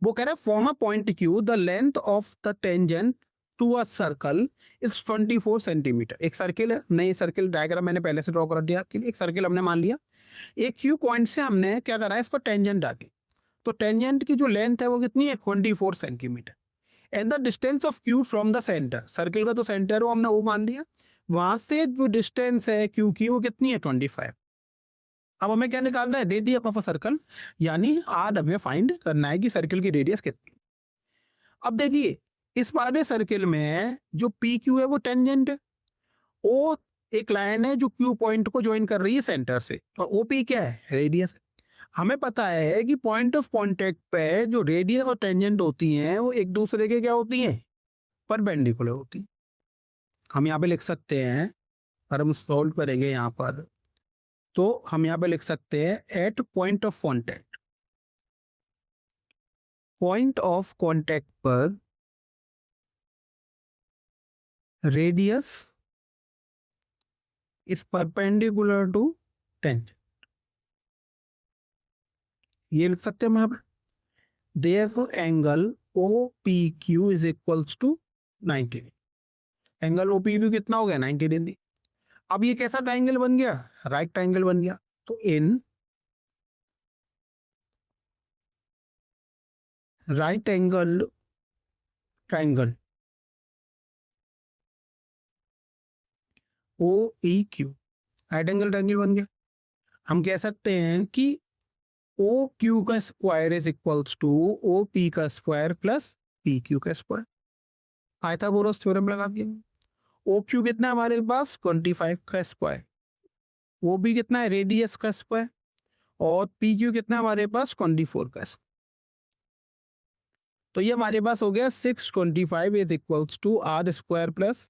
S1: वो कह रहा है form a point Q, the length of the tangent to a circle is 24 centimetre. एक सर्किल है, नई सर्किल डायग्राम मैंने पहले से ड्रॉ कर दिया आपके लिए। एक सर्किल हमने मान लिया, एक क्यू पॉइंट से हमने क्या करा है, इसको टेंजेंट डाली। तो टेंजेंट की जो लेंथ है वो कितनी है, 24 centimetre. And the distance of Q from the centre, circle का तो सेंटर हो हमने वो मान लिया, वहां से जो डिस्टेंस है क्यू की वो कितनी है, 25। अब हमें क्या निकालना है, रेडियस ऑफ अ सर्कल, यानी आर हमें फाइंड करना है कि सर्किल की रेडियस कितनी। अब देखिए इस वाले सर्किल में जो पी क्यू है वो टेंजेंट है, ओ एक लाइन है जो क्यू पॉइंट को ज्वाइन कर रही है सेंटर से, और ओपी क्या है, रेडियस है। हमें पता है कि पॉइंट ऑफ कांटेक्ट पे जो रेडियस और टेंजेंट होती हैं वो एक दूसरे के क्या होती हैं, परपेंडिकुलर होती हैं। हम यहाँ पे लिख सकते हैं, अगर हम सॉल्व करेंगे यहाँ पर, तो हम यहाँ पे लिख सकते हैं at point of contact, point of contact पर radius is perpendicular to tangent, ये लिख सकते हैं हम यहाँ पे। Therefore angle OPQ is equals to 90 degree. Angle OPQ कितना हो गया, 90 डिग्री। अब ये कैसा ट्राइंगल बन गया, राइट ट्राइंगल बन गया। तो in right angle triangle OEQ right angle triangle बन गया। हम कह सकते हैं कि OQ का square is equals to OP का स्क्वायर प्लस PQ का स्क्वायर। पाइथागोरस थ्योरम लगा दिया। OQ कितना है हमारे पास, 25 का स्क्वायर, OP कितना है, रेडियस का स्क्वायर, और PQ कितना है हमारे पास, 24 का स्क्वायर। तो ये हमारे पास हो गया 625 is equals to R square plus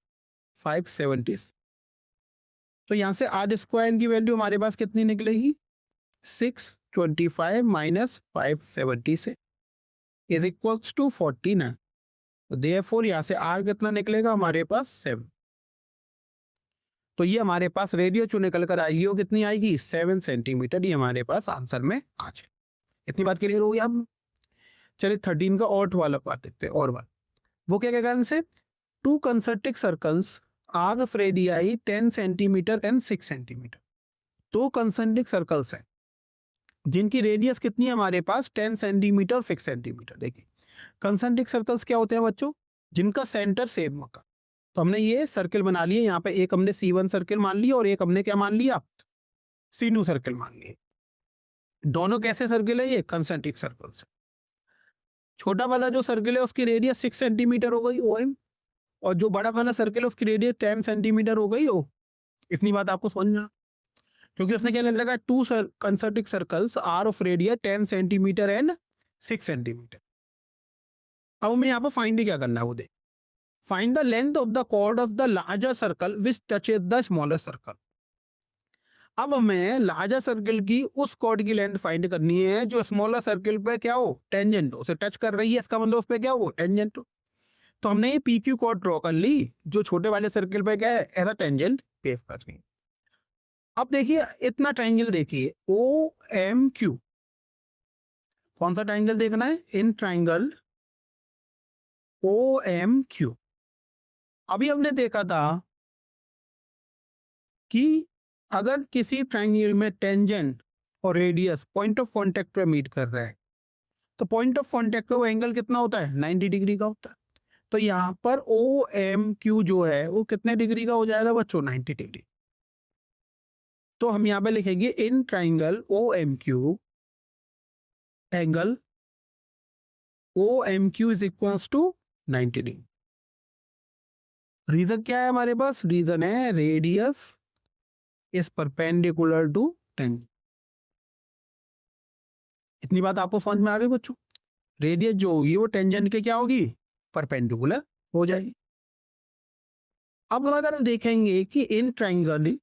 S1: 570। तो यहाँ से आर स्क्वायर की वैल्यू हमारे पास कितनी निकलेगी, 625 माइनस 570 से इज इक्वल्स टू 49। तो देयरफॉर यहाँ से आर कितना निकलेगा हमारे पास, 7। तो ये हमारे पास रेडियस जो निकल कर आएगी वो कितनी आएगी, 7 सेंटीमीटर। ये हमारे पास आंसर में आ जाए। इतनी बात क्लियर हो गई। अब चलिए 13 का और वाला पार्ट देखते हैं। और वाला वो क्या कहेगा हमसे, two concentric circles are of radii 10 centimetre and 6 centimetre. दो कंसेंट्रिक सर्कल्स हैं जिनकी रेडियस कितनी है हमारे पास, 10 सेंटीमीटर 6 सेंटीमीटर। देखिए कंसेंट्रिक सर्कल्स क्या होते हैं बच्चों, जिनका सेंटर सेम होगा। तो हमने ये सर्किल बना लिए, यहाँ पे एक हमने C1 सर्किल मान लिया और एक हमने क्या मान लिया, C2 सर्किल मान लिए। दोनों कैसे सर्किल है, ये कंसेंट्रिक सर्कल्स। छोटा वाला जो सर्किल है उसकी रेडियस 6 सेंटीमीटर हो गई OM, और जो बड़ा वाला सर्किल है उसकी रेडियस 10 सेंटीमीटर हो गई O। इतनी बात आपको समझना, क्योंकि उसने क्या लिख रखा, two concentric circles are of radius 10 centimetre and 6 centimetre. अब हमें यहाँ पर फाइंड क्या करना है, वो देख, find the length of the chord of the larger circle which touches the smaller circle. अब हमें लार्जर सर्किल की उस कॉर्ड की लेंथ फाइंड करनी है जो स्मॉलर सर्किल पे क्या हो, टेंजेंट हो, उसे टच कर रही है, इसका मतलब उस पे क्या हो, टेंजेंट हो। तो हमने ये PQ कॉर्ड ड्रॉ कर ली जो छोटे वाले सर्किल पे क्या है, ऐसा टेंजेंट पेव कर रही है। अब देखिए इतना ट्रायंगल देखिए OMQ, कौन सा ट्रायंगल देखना है, इन ट्रायंगल OMQ। अभी हमने देखा था कि अगर किसी ट्रायंगल में टेंजेंट और रेडियस पॉइंट ऑफ कांटेक्ट पे मीट कर रहा है तो पॉइंट ऑफ कांटेक्ट पे वो एंगल कितना होता है, 90 डिग्री का होता है। तो यहाँ पर OMQ जो है वो कितने डिग्री का हो जाएगा बच्चों, 90 डिग्री। तो हम यहाँ पे लिखेंगे in triangle OMQ angle OMQ is equals to 90 degree. Reason क्या है हमारे पास, रीजन है radius is perpendicular to tangent. इतनी बात आपको समझ में आ गई बच्चों, रेडियस जो होगी वो टेंजेंट के क्या होगी, परपेंडिकुलर हो जाएगी। अब अगर देखेंगे कि इन ट्रायंगल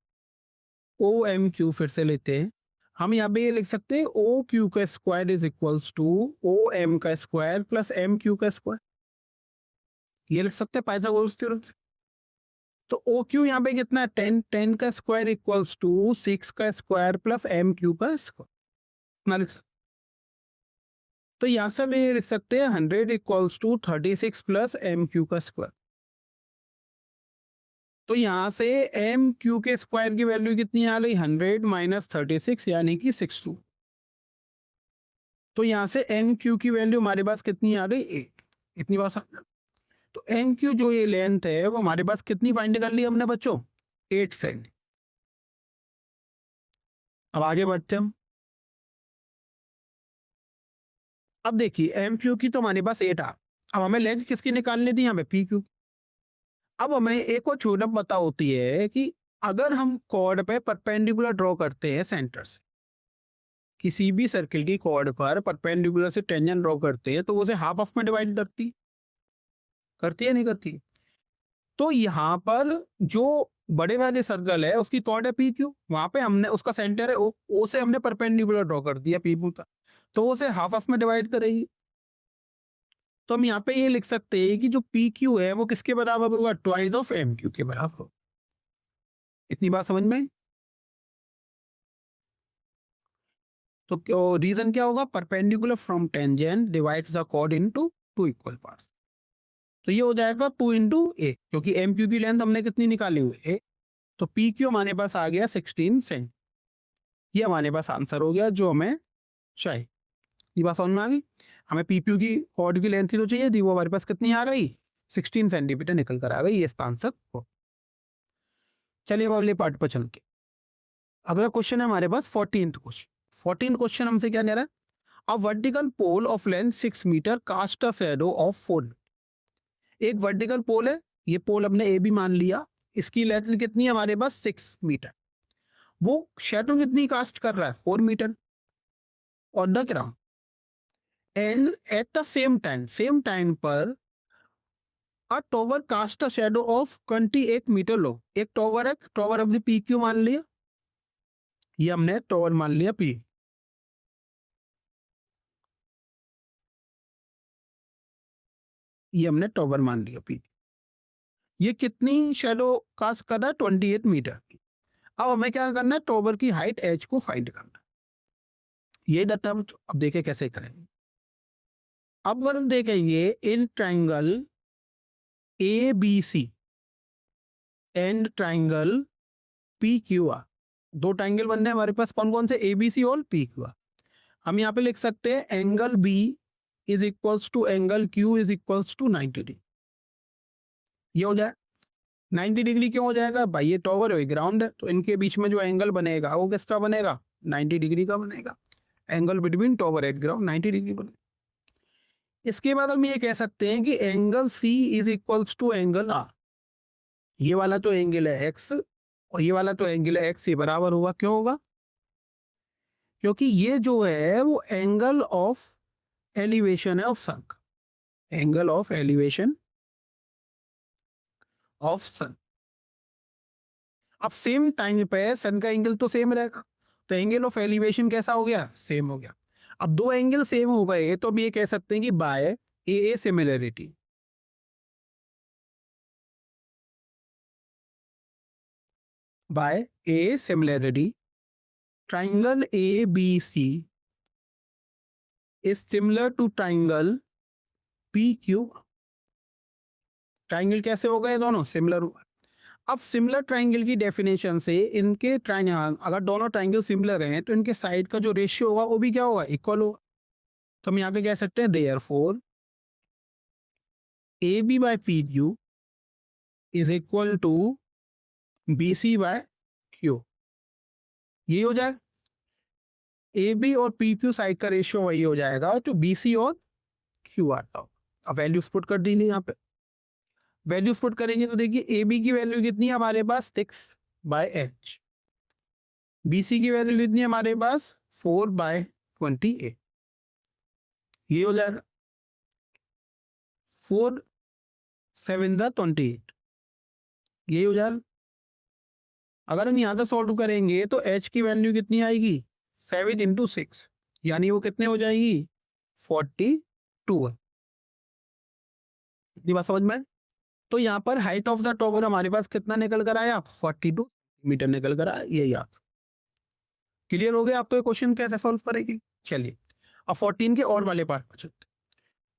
S1: OMQ फिर से लेते हैं, हम यहाँ पे ये लिख सकते हैं OQ का square is equals to OM का स्क्वायर प्लस MQ का स्क्वायर। ये लिख सकते हैं पाइथागोरस थ्योरम से। तो ओ क्यू यहाँ पे कितना है 10, 10 का स्क्वायर इक्वल्स टू 6 का स्क्वायर प्लस एम क्यू का स्क्वायर, इतना लिख सकते। तो यहाँ से हम ये लिख सकते हैं 100 equals to 36 plus M Q का स्क्वायर। तो यहाँ से एम क्यू के स्क्वायर की वैल्यू कितनी आ रही 100 माइनस 36 यानी कि 62। तो यहाँ से एम क्यू की वैल्यू हमारे पास कितनी आ रही 8, इतनी बात समझ। तो एम क्यू जो ये लेंथ है वो हमारे पास कितनी फाइंड कर ली हमने बच्चों 8 सेंट। अब आगे बढ़ते हम। अब देखिए एम क्यू की तो हमारे पास 8 आ, अब हमें लेंथ किसकी निकालनी थी यहाँ पे पी क्यू। अब हमें एक और छोटा पता होती है कि अगर हम कॉर्ड पे परपेंडिकुलर ड्रॉ करते हैं सेंटर से, किसी भी सर्किल की कॉर्ड पर परपेंडिकुलर से टेंजेंट ड्रॉ करते हैं तो उसे हाफ ऑफ में डिवाइड करती है नहीं करती। तो यहाँ पर जो बड़े वाले सर्कल है उसकी कॉर्ड है पी क्यू, वहां पे हमने उसका सेंटर है ओ से हमने परपेंडिकुलर ड्रॉ कर दिया पी क्यू था, तो उसे हाफ ऑफ में डिवाइड करेगी। तो हम यहाँ पे ये लिख सकते हैं कि जो पी क्यू है वो किसके बराबर होगा ट्वाइस ऑफ एम क्यू के बराबर। इतनी बात समझ में। तो रीजन क्या होगा perpendicular from tangent divides the chord into two equal parts. तो ये हो जाएगा 2 इंटू ए, क्योंकि एम क्यू की लेंथ हमने कितनी निकाली हुई ए। तो पी क्यू हमारे पास आ गया 16 सेंट। ये हमारे पास आंसर हो गया जो हमें चाहिए। ये बात समझ में आ गई। हमें पी क्यू की कॉर्ड की लेंथ ही तो चाहिए थी, वो हमारे पास कितनी आ गई 16 सेंटीमीटर निकल कर आ गई। ये इसका आंसर हो। चलिए अब अगले पार्ट पर चल के अगला क्वेश्चन है हमारे पास 14th क्वेश्चन। 14th क्वेश्चन हमसे क्या कह रहा है, a vertical pole of length 6 metre cast a shadow of 4। एक वर्टिकल पोल है, ये पोल हमने ए बी मान लिया, इसकी लेंथ कितनी है हमारे पास 6 मीटर, वो शैडो कितनी कास्ट कर रहा है 4 metre on the ground and at the same time पर a tower cast a shadow of 28 metre लो। एक टॉवर है, टॉवर हमने पी क्यू मान लिया, ये हमने टॉवर मान लिया पी, ये हमने टॉवर मान लिया पी। ये कितनी शैडो कास्ट कर रहा है 28 मीटर की। अब हमें क्या करना है टॉवर की हाइट एच को फाइंड करना है। ये डाटा हम अब देखें कैसे करेंगे। अब अगर हम देखेंगे in triangle A B C and triangle P Q R, दो ट्राइंगल बनने हैं हमारे पास कौन कौन से ए बी सी और पी क्यू आर। हम यहाँ पे लिख सकते हैं angle B is equals to angle Q is equals to 90 degree. ये हो जाए 90 डिग्री क्यों हो जाएगा भाई, ये टॉवर है ग्राउंड है, तो इनके बीच में जो एंगल बनेगा वो किसका बनेगा 90 डिग्री का बनेगा। Angle between tower and ground 90 degree बनेगा। इसके बाद हम ये कह सकते हैं कि angle C is equals to angle R. ये वाला तो एंगल है एक्स और ये वाला तो एंगल है एक्स, ये बराबर होगा। क्यों होगा, क्योंकि ये जो है वो एंगल ऑफ एलिवेशन है of sun, angle of elevation of sun. अब सेम टाइम पे सन का एंगल तो सेम रहेगा, तो एंगल ऑफ एलिवेशन कैसा हो गया सेम हो गया। अब दो एंगल सेम हो गए तो हम ये कह सकते हैं कि by a similarity, by a similarity triangle A B C is similar to triangle P Q. Triangle कैसे हो गए दोनों सिमिलर हो। अब सिमिलर ट्राइंगल की डेफिनेशन से इनके ट्राइंगल अगर दोनों ट्राइंगल सिमिलर हैं तो इनके साइड का जो रेशियो होगा वो भी क्या होगा इक्वल होगा। तो हम यहाँ पे कह सकते हैं therefore A B by P Q is equal to B C by Q. ये हो जाएगा ए बी और पी क्यू साइड का रेशियो वही हो जाएगा जो बी सी और क्यू आता हो। अब वैल्यूज पुट कर दी यहाँ पे, वैल्यूज पुट करेंगे तो देखिए ए बी की वैल्यू कितनी है हमारे पास 6 बाय एच, बी सी की वैल्यू कितनी है हमारे पास 4 बाय 28। ये हो जाएगा 4 7 28, ये हो जाएगा। अगर हम यहाँ से सॉल्व करेंगे तो h की वैल्यू कितनी आएगी 7 इंटू 6, यानी वो कितने हो जाएगी 42। इतनी बात समझ में। तो यहाँ पर हाइट ऑफ द टॉवर हमारे पास कितना निकल कर आया, 42 मीटर निकल कर आया, ये याद। क्लियर हो गया आपको ये क्वेश्चन कैसे सॉल्व करेगी। चलिए अब 14 के और वाले पार्ट पर चलते।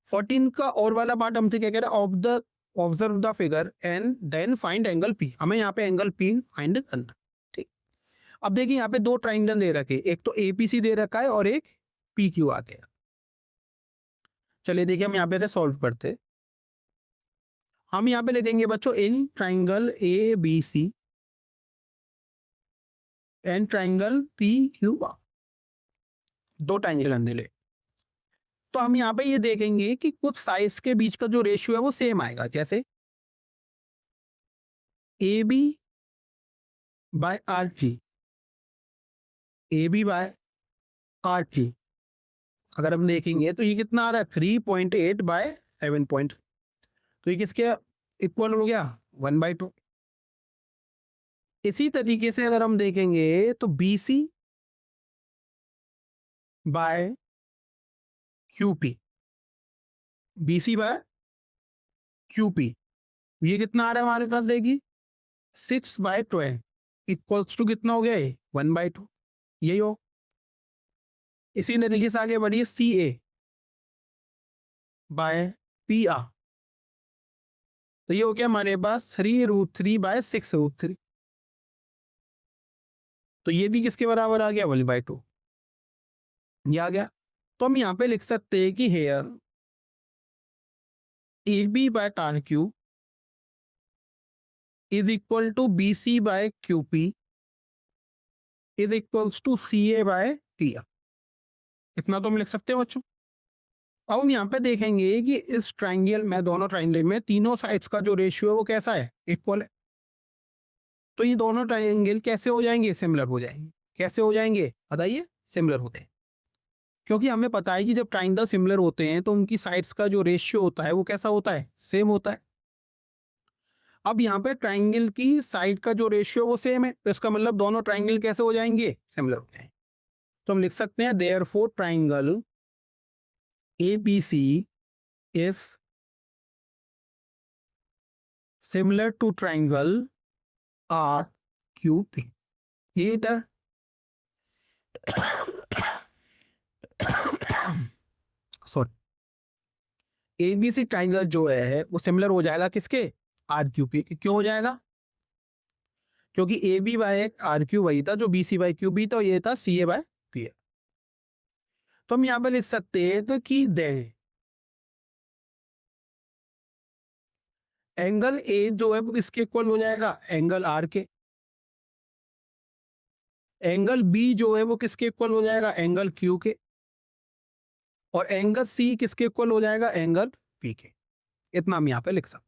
S1: 14 का और वाला पार्ट हमसे क्या कह रहा है, of the observe the figure and then find angle P. हमें यहाँ पे एंगल पी फाइंड करना। ठीक, अब देखिए यहाँ पे दो ट्राइंगल दे रखे, एक तो एपीसी दे रखा है और एक पी क्यू आ गया। चलिए देखिए हम यहाँ पे से सॉल्व करते। हम यहाँ पे लिखेंगे बच्चों in triangle A B C and triangle P Q R, दो ट्राइंगल अंदर ले। तो हम यहाँ पे ये देखेंगे कि कुछ साइज के बीच का जो रेशियो है वो सेम आएगा, जैसे A B by R T, A B by R T अगर हम देखेंगे तो ये कितना आ रहा है 3.8 बाय 7 पॉइंट, तो ये किसके इक्वल हो गया 1/2। इसी तरीके से अगर हम देखेंगे तो B C by QP, BC by QP ये कितना आ रहा है हमारे पास, देखिए 6/12 इक्वल्स टू कितना हो गया है 1/2, यही हो। इसी तरीके से आगे बढ़िए सी ए बाय पी आर, तो ये हो गया हमारे पास 3√3 बाय 6√3, तो ये भी किसके बराबर आ गया 1/2, ये आ गया। तो हम यहाँ पे लिख सकते हैं कि here A B by R Q is equal to B C by Q P is equals to C A by T R, इतना तो हम लिख सकते हैं बच्चों। अब हम यहाँ पे देखेंगे कि इस ट्राइंगल में, दोनों ट्राइंगल में तीनों साइड्स का जो रेशियो है वो कैसा है, इक्वल है। तो ये दोनों ट्राइंगल कैसे हो जाएंगे, सिमिलर हो जाएंगे। कैसे हो जाएंगे बताइए, सिमिलर होते हैं, क्योंकि हमें पता है कि जब ट्राइंगल सिमिलर होते हैं तो उनकी साइड्स का जो रेशियो होता है वो कैसा होता है, सेम होता है। अब यहाँ पे ट्राइंगल की साइड का जो रेशियो वो सेम है, तो इसका मतलब दोनों ट्राइंगल कैसे हो जाएंगे, सिमिलर हो जाएंगे। तो हम लिख सकते हैं therefore triangle ABC is similar to triangle RQP. ये था सॉरी, ABC ट्राइंगल जो है वो सिमिलर हो जाएगा किसके, RQP के। क्यों हो जाएगा, क्योंकि AB बाय RQ वही था जो BC बाय QB था, ये था CA बाय PA। तो हम यहाँ पे लिख सकते हैं तो कि दे एंगल ए जो है वो किसके इक्वल हो जाएगा, एंगल आर के। एंगल बी जो है वो किसके इक्वल हो जाएगा, एंगल क्यू के। और एंगल सी किसके इक्वल हो जाएगा, एंगल पी के। इतना हम यहाँ पे लिख सकते।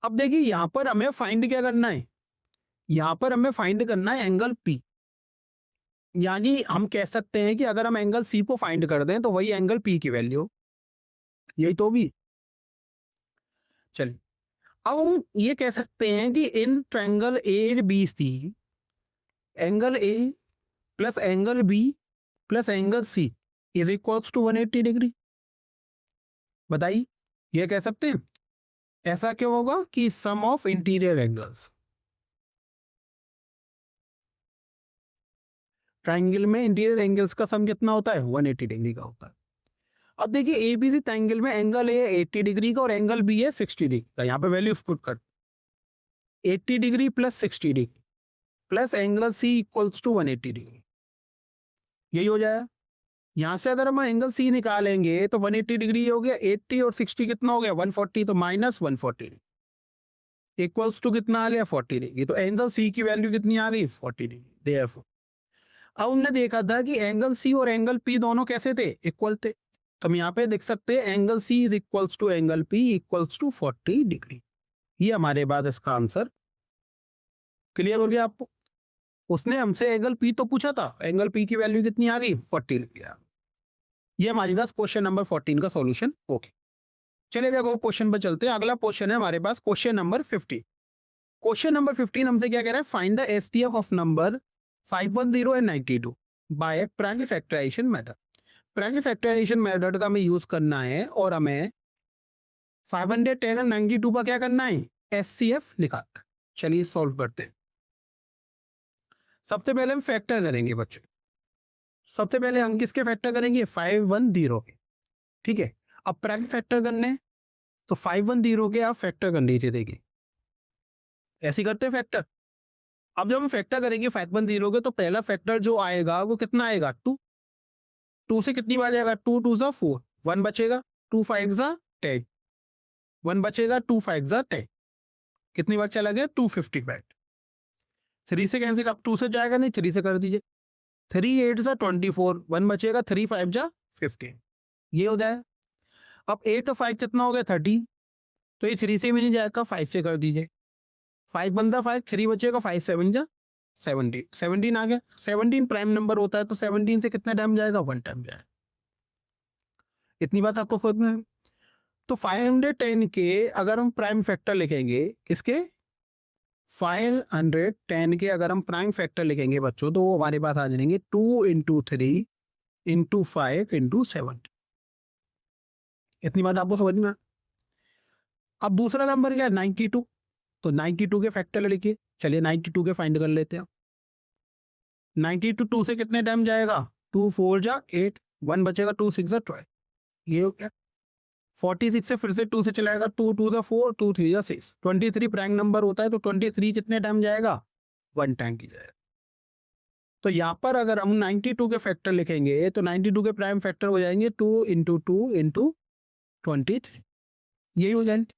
S1: अब देखिए यहाँ पर हमें फाइंड क्या करना है, यहाँ पर हमें फाइंड करना है एंगल पी। यानी हम कह सकते हैं कि अगर हम एंगल सी को फाइंड कर दें तो वही एंगल पी की वैल्यू, यही तो भी। चलिए अब हम ये कह सकते हैं कि in triangle A B C angle A plus angle B plus angle C is equals to 180 degree. बताइए ये कह सकते हैं। ऐसा क्यों होगा कि sum of interior angles, triangle में इंटीरियर एंगल्स का सम कितना होता है, 180 डिग्री का होता है। अब देखिए एबीसी ट्रायंगल में एंगल ए 80 डिग्री का और एंगल बी है 60 डिग्री का। यहाँ पे वैल्यू पुट कर 80 degree plus 60 degree plus angle C equals to 180 degree, यही हो जाएगा। यहाँ से अगर हम एंगल सी निकालेंगे तो 180 डिग्री हो गया, 80 और 60 कितना हो गया 140, तो माइनस 140 इक्वल्स टू कितना आ गया 40 डिग्री। तो एंगल सी की वैल्यू कितनी आ गई 40 डिग्री। देयरफॉर अब हमने देखा था कि एंगल सी और एंगल पी दोनों कैसे थे, इक्वल थे। तो हम यहाँ पे देख सकते हैं angle C is equals to angle P equals to 40 degree. ये हमारे बाद इसका आंसर क्लियर हो गया आपको। उसने हमसे एंगल पी तो पूछा था, एंगल पी की वैल्यू कितनी आ गई 40 डिग्री। ये हमारे पास क्वेश्चन नंबर 14 का सॉल्यूशन। ओके चलिए देखो क्वेश्चन पर चलते हैं। अगला क्वेश्चन है हमारे पास क्वेश्चन नंबर 15। क्वेश्चन नंबर 15 हमसे क्या कह रहा है, find the STF of number 510 and 92 by prime factorisation method. Prime factorisation method का हमें यूज करना है और हमें 510 और 92 का क्या करना है, एचसीएफ निकालना है। चलिए सॉल्व करते हैं। सबसे पहले हम फैक्टर करेंगे बच्चों। सबसे पहले हम किसके फैक्टर करेंगे, 510 के, ठीक है। अब प्राइम फैक्टर करने हैं, तो 510 के आप फैक्टर कर लीजिए। देखिए ऐसे करते हैं फैक्टर। अब जब हम फैक्टर करेंगे 510 के, तो पहला फैक्टर जो आएगा वो कितना आएगा, 2। 2 से कितनी बार जाएगा, 2 2 जा 4, 1 बचेगा, 2 5 जा 10, 1 बचेगा, 2 5 जा 10, कितनी बार चला गया, 255। 3 से कैंसिल, अब 2 से जाएगा नहीं, 3 से कर दीजिए, 3 8 जा 24, 1 बचेगा, 3 5 जा 15, ये हो जाए। अब 8 और 5 कितना हो गया, 13, तो ये 3 से भी नहीं जाएगा, 5 से कर दीजिए, 5 बनता 5, 3 बचेगा, 5 7 जा 17, 17 आ गया। 17 प्राइम नंबर होता है, तो 17 से कितना टाइम जाएगा, 1 टाइम जाएगा। इतनी बात आपको खुद में है। तो 510 के अगर हम प्राइम फैक्टर लिखेंगे, किसके, 510 के अगर हम प्राइम फैक्टर लिखेंगे बच्चों, तो वो हमारे पास आ जाएंगे 2 इंटू 3 इंटू 5 इंटू 7। इतनी बात आपको समझ में। अब दूसरा नंबर क्या है, 92, तो 92 के फैक्टर लिखिए। चलिए 92 के फाइंड कर लेते हैं। 92 2 से कितने टाइम जाएगा, 2 4 जा 8, 1 बचेगा, 2 6 जा 12, ये हो गया। 46 से फिर से 2 से चलाएगा, 2 2 जा 4, 2 3 जा 6, 23 प्राइम नंबर होता है, तो 23 कितने टाइम जाएगा, 1 टाइम की जाएगा। तो यहाँ पर अगर हम 92 के फैक्टर लिखेंगे, तो 92 के प्राइम फैक्टर हो जाएंगे 2 इंटू 2 इंटू 23, यही हो जाएंगे।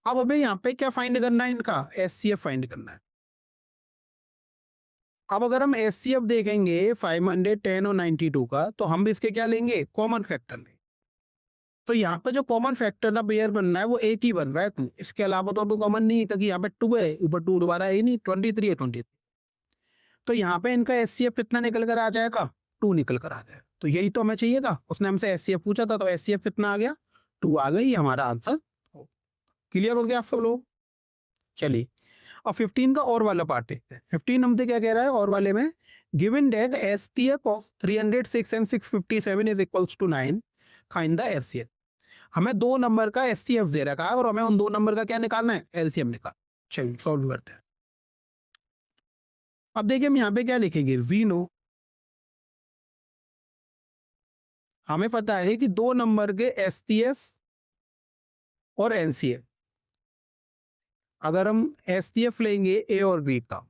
S1: अब हमें यहाँ पे क्या फाइंड करना है, इनका एचसीएफ फाइंड करना है। अब अगर हम एचसीएफ देखेंगे 510 और 92 का, तो हम इसके क्या लेंगे, कॉमन फैक्टर लेंगे। तो यहाँ पे जो कॉमन फैक्टर का पेयर बनना है वो एक ही बन रहा है, इसके अलावा तो कॉमन नहीं, क्योंकि यहाँ पे 2 है, ऊपर 2 दोबारा है ही नहीं, 23 है, 23। तो यहाँ पे इनका एचसीएफ कितना निकल कर आ जाएगा, 2 निकल कर आ जाएगा। तो यही तो हमें चाहिए था, उसने हमसे एचसीएफ पूछा था, तो एचसीएफ कितना आ गया, 2 आ गई, हमारा आंसर। क्लियर हो गया आप सब लोग। चलिए अब 15 का और वाला पार्ट देखते हैं। 15 हमसे क्या कह रहा है, और वाले में, given that HCF of 306 and 657 is equals to 9, find the LCM. हमें 2 नंबर का एचसीएफ दे रखा है और हमें उन 2 नंबर का क्या निकालना है, एलसीएम निकाल। चलिए सॉल्व करते हैं। अब देखिए हम यहाँ पे क्या लिखेंगे, वी नो, हमें पता है कि 2 नंबर के एचसीएफ और एलसीएम, अगर हम एचसीएफ लेंगे ए और बी का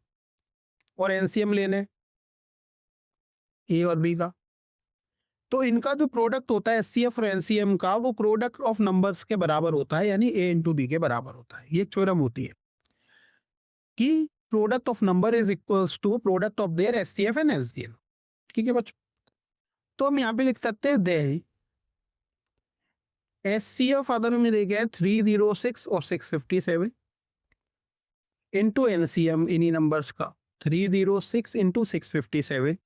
S1: और एलसीएम लेने ए और बी का, तो इनका जो प्रोडक्ट होता है एचसीएफ और एलसीएम का, वो प्रोडक्ट ऑफ नंबर्स के बराबर होता है, यानी ए इंटू बी के बराबर होता है। ये एक थ्योरम होती है कि product of number is equals to product of their HCF and LCM. ठीक है बच्चों, तो हम यहाँ पे लिख सकते हैं दे एचसीएफ अगर में देखे 306 और 657 इंटू एलसीएम इन्हीं नंबर्स का 306 इंटू 657,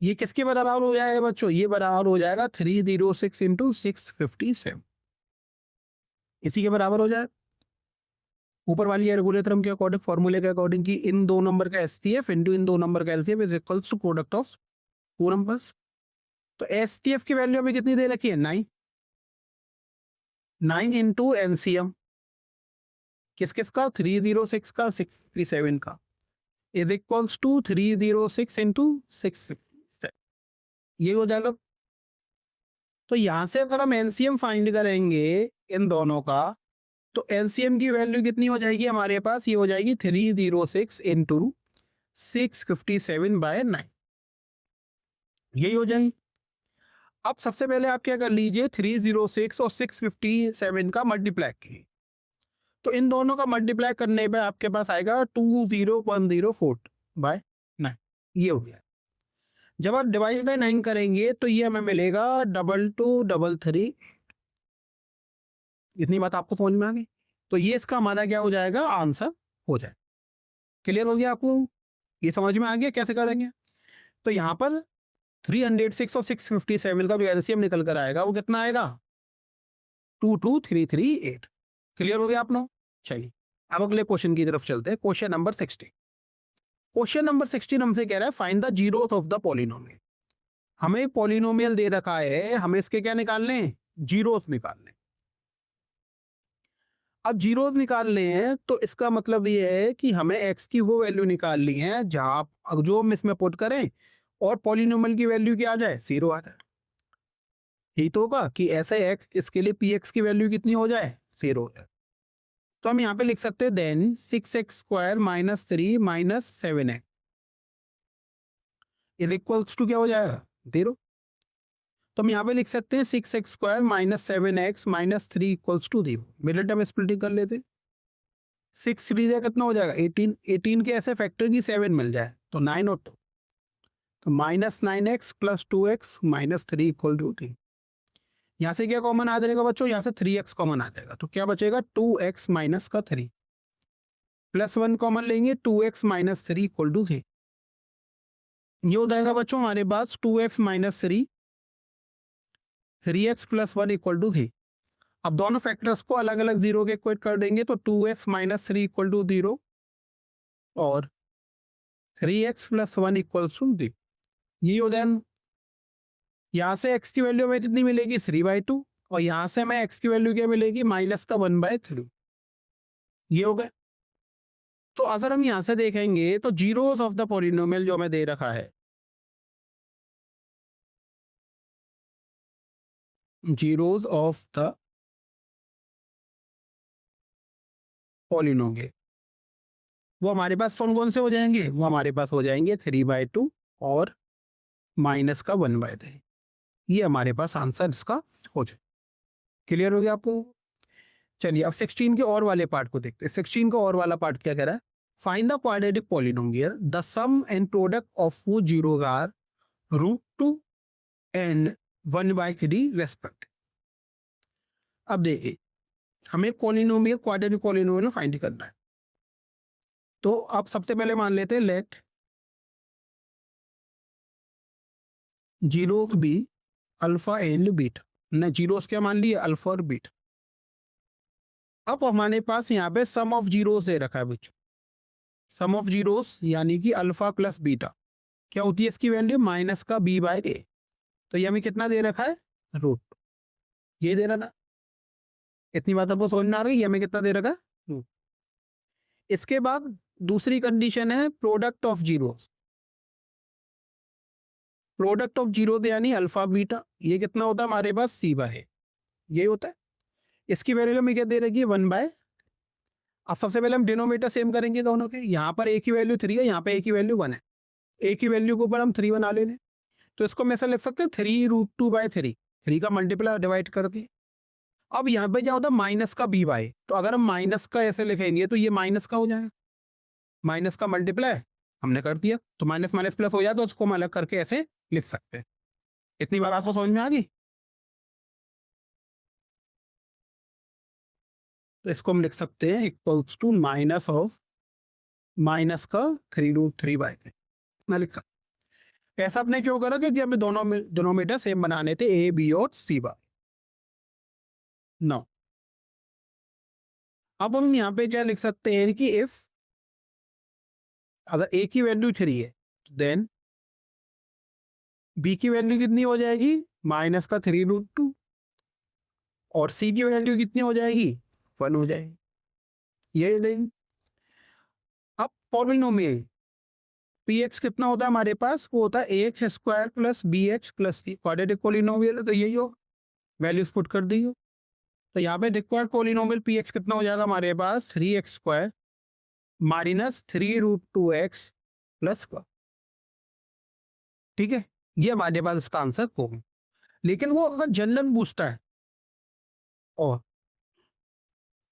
S1: ये किसके बराबर हो जाएगा बच्चों, ये बराबर हो जाएगा 306 इंटू 657, इसी के बराबर हो जाए। ऊपर वाली रेगुलेटरम के अकॉर्डिंग, फॉर्मूले के अकॉर्डिंग, कि इन 2 नंबर का एचसीएफ इंटू इन 2 नंबर का LCM is equals to product of 2 numbers. तो एचसीएफ की वैल्यू हमें कितनी दे रखी है, 9, 9 इंटू एलसीएम किस किस का, 306 का 657 का, इज इक्वल्स टू 306 इंटू 657, ये हो जाएगा। तो यहां से अगर हम एलसीएम फाइंड करेंगे इन दोनों का, तो एलसीएम की वैल्यू कितनी हो जाएगी हमारे पास, ये हो जाएगी 306 इंटू 657 बाय 9, यही हो जाएगी। अब सबसे पहले आप क्या कर लीजिए, 306 और 657 का मल्टीप्लाई कीजिए, तो इन दोनों का मल्टीप्लाई करने पे आपके पास आएगा 20104 बाय 9, ये हो गया। जब आप डिवाइड बाय 9 करेंगे तो ये हमें मिलेगा 2233, इतनी बात आपको समझ में आ गई। तो ये इसका हमारा क्या हो जाएगा, आंसर हो जाए। क्लियर हो गया आपको, ये समझ में आ गया कैसे करेंगे। तो यहाँ पर 306 और 657 का जो एलसीएम निकल कर आएगा वो कितना आएगा, 22338। क्लियर हो गया आप लोग। चलिए अब अगले क्वेश्चन की तरफ चलते हैं। Question number 16। क्वेश्चन नंबर 16 हमसे कह रहा है find the zeroth of the polynomial. हमें पॉलिनोमियल दे रखा है, हमें इसके क्या निकालने, जीरोथ निकालने। अब जीरोस निकालने हैं तो इसका मतलब ये है कि हमें x की वो वैल्यू निकालनी है जहां जो हम इसमें पुट करें और पॉलिनोमियल की वैल्यू क्या आ जाए, 0 आ जाए। यही तो होगा कि ऐसे x इसके लिए px की वैल्यू कितनी हो जाए, 0 हो जाए। तो हम यहाँ पे लिख सकते हैं then 6x² minus 3 minus 7x is equals to क्या हो जाएगा, 0। तो हम यहाँ पे लिख सकते हैं 6x² minus 7x minus 3 equals to 0। Middle term splitting कर लेते, 6 सीरीज है कितना हो जाएगा 18, 18 के ऐसे फैक्टर की 7 मिल जाए तो 9 हो, तो minus 9x plus 2x minus 3 equal to 3। यहाँ से क्या कॉमन आ जाएगा बच्चों, यहाँ से 3x कॉमन आ जाएगा तो क्या बचेगा 2x माइनस का 3 प्लस 1 कॉमन लेंगे 2x माइनस 3 इक्वल टू 3। ये हो जाएगा बच्चों हमारे पास 2x minus 3 3x plus 1 equal to 3। अब दोनों फैक्टर्स को अलग अलग जीरो के इक्वेट कर देंगे तो 2x माइनस 3 इक्वल टू 0 और 3x प्लस 1 इक्वल टू 3। ये हो जाए, यहाँ से x की वैल्यू हमें कितनी मिलेगी 3/2 और यहाँ से हमें x की वैल्यू क्या मिलेगी माइनस का 1/3। ये हो गए। तो अगर हम यहाँ से देखेंगे तो जीरोस ऑफ द पॉलिनोमियल जो हमें दे रखा है, जीरोस ऑफ द पॉलिनोमियल वो हमारे पास कौन कौन से हो जाएंगे, वो हमारे पास हो जाएंगे 3/2 और माइनस का 1/3। ये हमारे पास आंसर इसका हो जाए। क्लियर हो गया आपको। चलिए अब 16 के और वाले पार्ट को देखते हैं। 16 का और वाला पार्ट क्या कह रहा है, find the quadratic polynomial the sum and product of वो जीरोस आर √2 एंड 1/3 रेस्पेक्ट। अब देखिए हमें पॉलिनोमियल क्वाड्रेटिक पॉलिनोमियल फाइंड करना है। तो अब सबसे पहले मान लेते हैं let zeros be alpha and beta. न जीरोस क्या मान लिए, अल्फा और बीटा। अब हमारे पास यहाँ पे सम ऑफ जीरोस दे रखा है बच्चों। सम ऑफ जीरोस यानी कि अल्फा प्लस बीटा क्या होती है इसकी वैल्यू माइनस का b/a। तो ये हमें कितना दे रखा है, रूट। ये दे रहा ना, इतनी बात आपको समझ में आ रही है, ये हमें कितना दे रखा है। इसके बाद दूसरी कंडीशन है product of zeros. Product of zero यानी अल्फा बीटा, ये कितना होता है हमारे पास c/a, ये होता है। इसकी वैल्यू हमें क्या दे रखी है 1/। अब सबसे पहले हम डिनोमिनेटर सेम करेंगे दोनों के। यहाँ पर a की वैल्यू 3 है, यहाँ पे a की वैल्यू 1 है। a की वैल्यू के ऊपर हम 3 बना लेंगे तो इसको हम ऐसा लिख सकते हैं 3√2/3। 3 का मल्टीप्लाई डिवाइड कर दिए। अब यहाँ पे क्या होता है माइनस का b/, तो अगर हम माइनस का ऐसे लिखेंगे तो ये माइनस का हो जाएगा, माइनस का मल्टीप्लाई हमने कर दिया तो माइनस माइनस प्लस हो जाए तो उसको हम अलग करके ऐसे लिख सकते हैं। इतनी बात आपको समझ में आ गई। तो इसको हम लिख सकते हैं equals to minus of minus का 3√3/3 मैं लिखा। ऐसा आपने क्यों करा कि हमें दोनों डिनोमिनेटर सेम बनाने थे a b और c/। नो अब हम यहाँ पे क्या लिख सकते हैं कि इफ अगर a की वैल्यू 3 है देन b की वैल्यू कितनी हो जाएगी माइनस का 3√2 और c की वैल्यू कितनी हो जाएगी 1 हो जाएगी। ये नहीं। अब पॉलिनोमियल px कितना होता है हमारे पास, वो होता है ax² plus bh plus c। Quadratic polynomial है तो यही हो, वैल्यूज पुट कर दी हो। तो यहाँ पे रिक्वायर्ड पॉलिनोमियल px कितना हो जाएगा हमारे पास 3x² माइनस 3√2x प्लस 1। ठीक है, ये हमारे पास इसका आंसर होगा। लेकिन वो अगर जनरल पूछता है और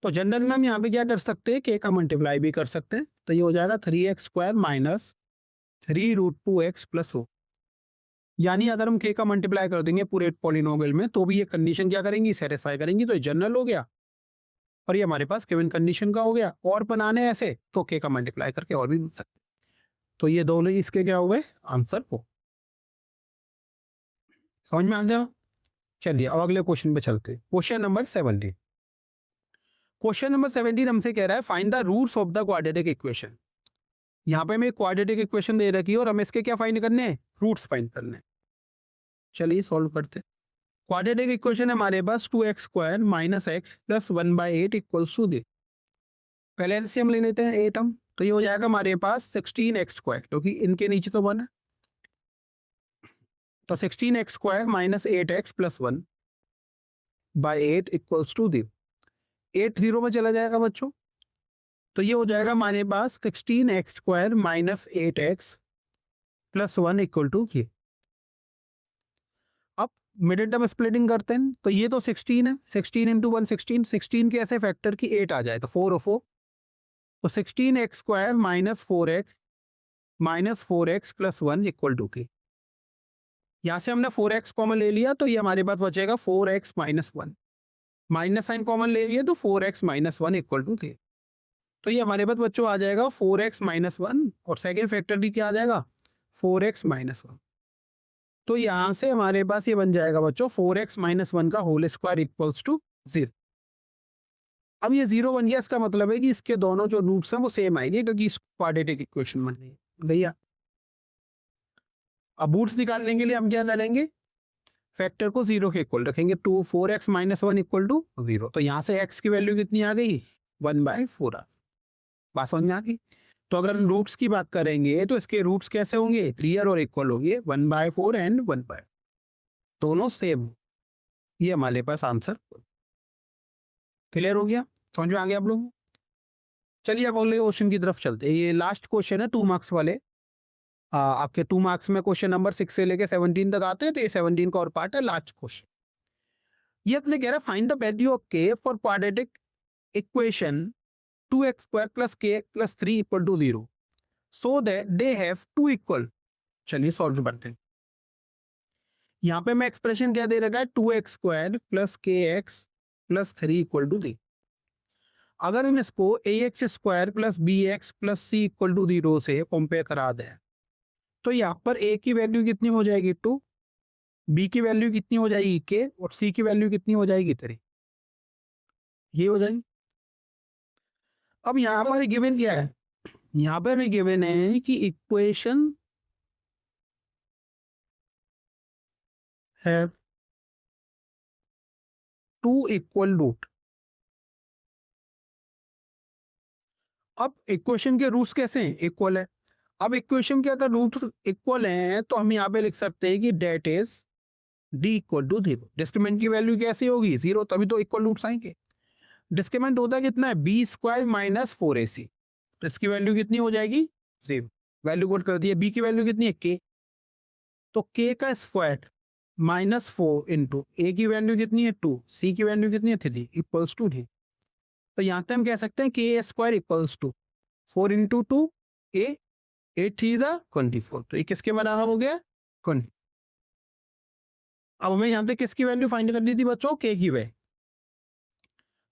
S1: तो जनरल में हम यहाँ पे क्या कर सकते हैं k का मल्टीप्लाई भी कर सकते हैं। तो ये हो जाएगा 3x² माइनस 3√2x प्लस 1। यानी अगर हम k का मल्टीप्लाई कर देंगे पूरे पॉलिनोमियल में तो भी ये कंडीशन क्या करेंगी सेटिस्फाई करेंगी। तो ये जनरल हो गया और ये हमारे पास गिवन कंडीशन का हो गया। और बनाने ऐसे तो k का मल्टीप्लाई करके और भी मिल सकते। तो ये दोनों इसके क्या हुए आंसर हो। समझ में आ गया। चलिए अब अगले क्वेश्चन पे चलते हैं। Question number 17। क्वेश्चन नंबर 17 हमसे कह रहा है find the roots of the quadratic equation. यहाँ पे हमें क्वाड्रेटिक इक्वेशन दे रखी है और हमें इसके क्या फाइंड करने हैं, रूट्स फाइंड करने हैं। चलिए सॉल्व करते हैं। क्वाड्रेटिक इक्वेशन है हमारे पास 2x square minus x plus 1/8 equals to this. पहले एलसीएम ले लेते हैं 8 हम, तो ये हो जाएगा हमारे पास 16x स्क्वायर, क्योंकि इनके नीचे तो 1 है, तो 16x square minus 8x plus 1/8 equals to this. 8 0 में चला जाएगा बच्चों, तो ये हो जाएगा हमारे पास 16x square minus 8x plus 1 equal to ये। अब मिडिल टर्म स्प्लिटिंग करते हैं, तो ये तो 16 है, 16 इंटू 1 16, 16 के ऐसे फैक्टर की 8 आ जाए तो 4 और 4, तो 16x square minus 4x plus 1 equal to के। यहाँ से हमने 4x कॉमन ले लिया, तो ये हमारे पास बचेगा 4x minus 1, minus sign common ले लिया तो 4x माइनस 1 इक्वल टू के। तो ये हमारे पास बच्चों आ जाएगा 4x माइनस 1, और सेकेंड फैक्टर भी क्या आ जाएगा 4x माइनस 1। तो यहाँ से हमारे पास ये बन जाएगा बच्चों 4x माइनस 1 का होल स्क्वायर इक्वल्स टू 0। अब ये 0 बन गया, इसका मतलब है कि इसके दोनों जो रूट्स हैं वो सेम आएंगे, क्योंकि इस क्वाड्रेटिक इक्वेशन बन रही है भैया। अब रूट्स निकालने के लिए हम क्या करेंगे, फैक्टर को 0 के इक्वल रखेंगे, 4x माइनस 1 इक्वल टू 0। तो यहाँ से x की वैल्यू कितनी आ गई 1/4। बात समझ में आ गई। तो अगर हम रूट्स की बात करेंगे तो इसके रूट्स कैसे होंगे, क्लियर और इक्वल होंगे, 1/4 एंड 1/4 दोनों सेम। ये हमारे पास आंसर क्लियर हो गया, समझ में आ गया आप लोग। चलिए अब अगले क्वेश्चन की तरफ चलते हैं। ये लास्ट क्वेश्चन है 2 मार्क्स वाले। आपके 2 मार्क्स में क्वेश्चन नंबर 6 से लेके 17 तक आते हैं, तो ये 17 का और पार्ट है, लास्ट क्वेश्चन। ये अपने कह रहा है find the value of k for quadratic equation 2x square plus k plus 3 equal to 0 so that they have 2 equal. चलिए सॉल्व करते हैं। यहाँ पे मैं एक्सप्रेशन क्या दे रखा है 2x square plus kx plus 3 equal to 3। अगर हम इसको ax square plus bx plus c equal to 0 से कंपेयर करा दें, तो यहाँ पर a की वैल्यू कितनी हो जाएगी 2, b की वैल्यू कितनी हो जाएगी k, और c की वैल्यू कितनी हो जाएगी 3। ये हो जाएगी। अब यहाँ पर गिवन क्या है, यहाँ पर गिवन है कि इक्वेशन है 2 इक्वल रूट। अब इक्वेशन के रूट्स कैसे हैं, इक्वल है। अब इक्वेशन के अगर रूट इक्वल हैं तो हम यहाँ पे लिख सकते हैं कि that is D equal to 0। Discriminant की वैल्यू कैसी होगी 0, तभी तो इक्वल रूट्स आएंगे। डिस्क्रिमिनेंट होता कितना है बी स्क्वायर माइनस 4ac, तो इसकी वैल्यू कितनी हो जाएगी 0। वैल्यू कोट कर दिया। बी की वैल्यू कितनी है k, तो k का स्क्वायर माइनस 4 इंटू ए की वैल्यू कितनी है 2, सी की वैल्यू कितनी है 3 इक्वल्स टू 3। तो यहाँ पे हम कह सकते हैं k square equals to 4 into 2 a, 8 3 24। तो ये किसके बराबर हो गया 20। अब हमें यहाँ पे किसकी वैल्यू फाइंड करनी थी बच्चों, k की वैल्यू।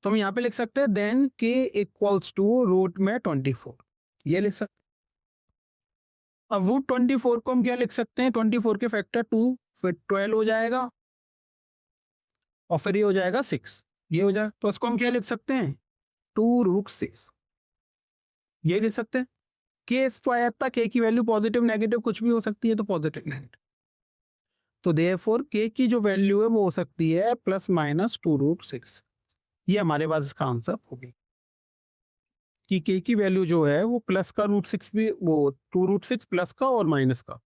S1: तो हम यहाँ पे लिख सकते हैं then k equals to root में 24, ये लिख सकते। अब रूट 24 को हम क्या लिख सकते हैं, 24 के फैक्टर 2, फिर 12 हो जाएगा, और फिर ये हो जाएगा 6, ये हो जाएगा। तो इसको हम क्या लिख सकते हैं 2 रूट 6, ये लिख सकते हैं। k स्क्वायर तक k की वैल्यू पॉजिटिव नेगेटिव कुछ भी हो सकती है, तो पॉजिटिव नेगेटिव। तो देयरफॉर k की जो वैल्यू है वो हो सकती है प्लस माइनस 2 रूट 6। ये हमारे पास इसका आंसर होगी कि k की वैल्यू जो है वो प्लस का रूट 6 भी, वो 2 रूट 6 प्लस का और माइनस का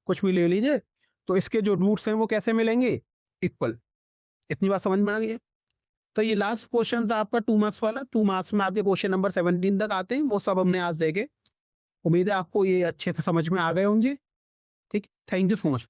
S1: कुछ भी ले लीजिए, तो इसके जो रूट्स हैं वो कैसे मिलेंगे इक्वल। इतनी बात समझ में आ गई है। तो ये लास्ट क्वेश्चन था आपका 2 मार्क्स वाला। 2 मार्क्स में आपके क्वेश्चन नंबर 17 तक आते हैं, वो सब हमने आज देखे। उम्मीद है आपको ये अच्छे से समझ में आ गए होंगे। ठीक, थैंक यू सो मच।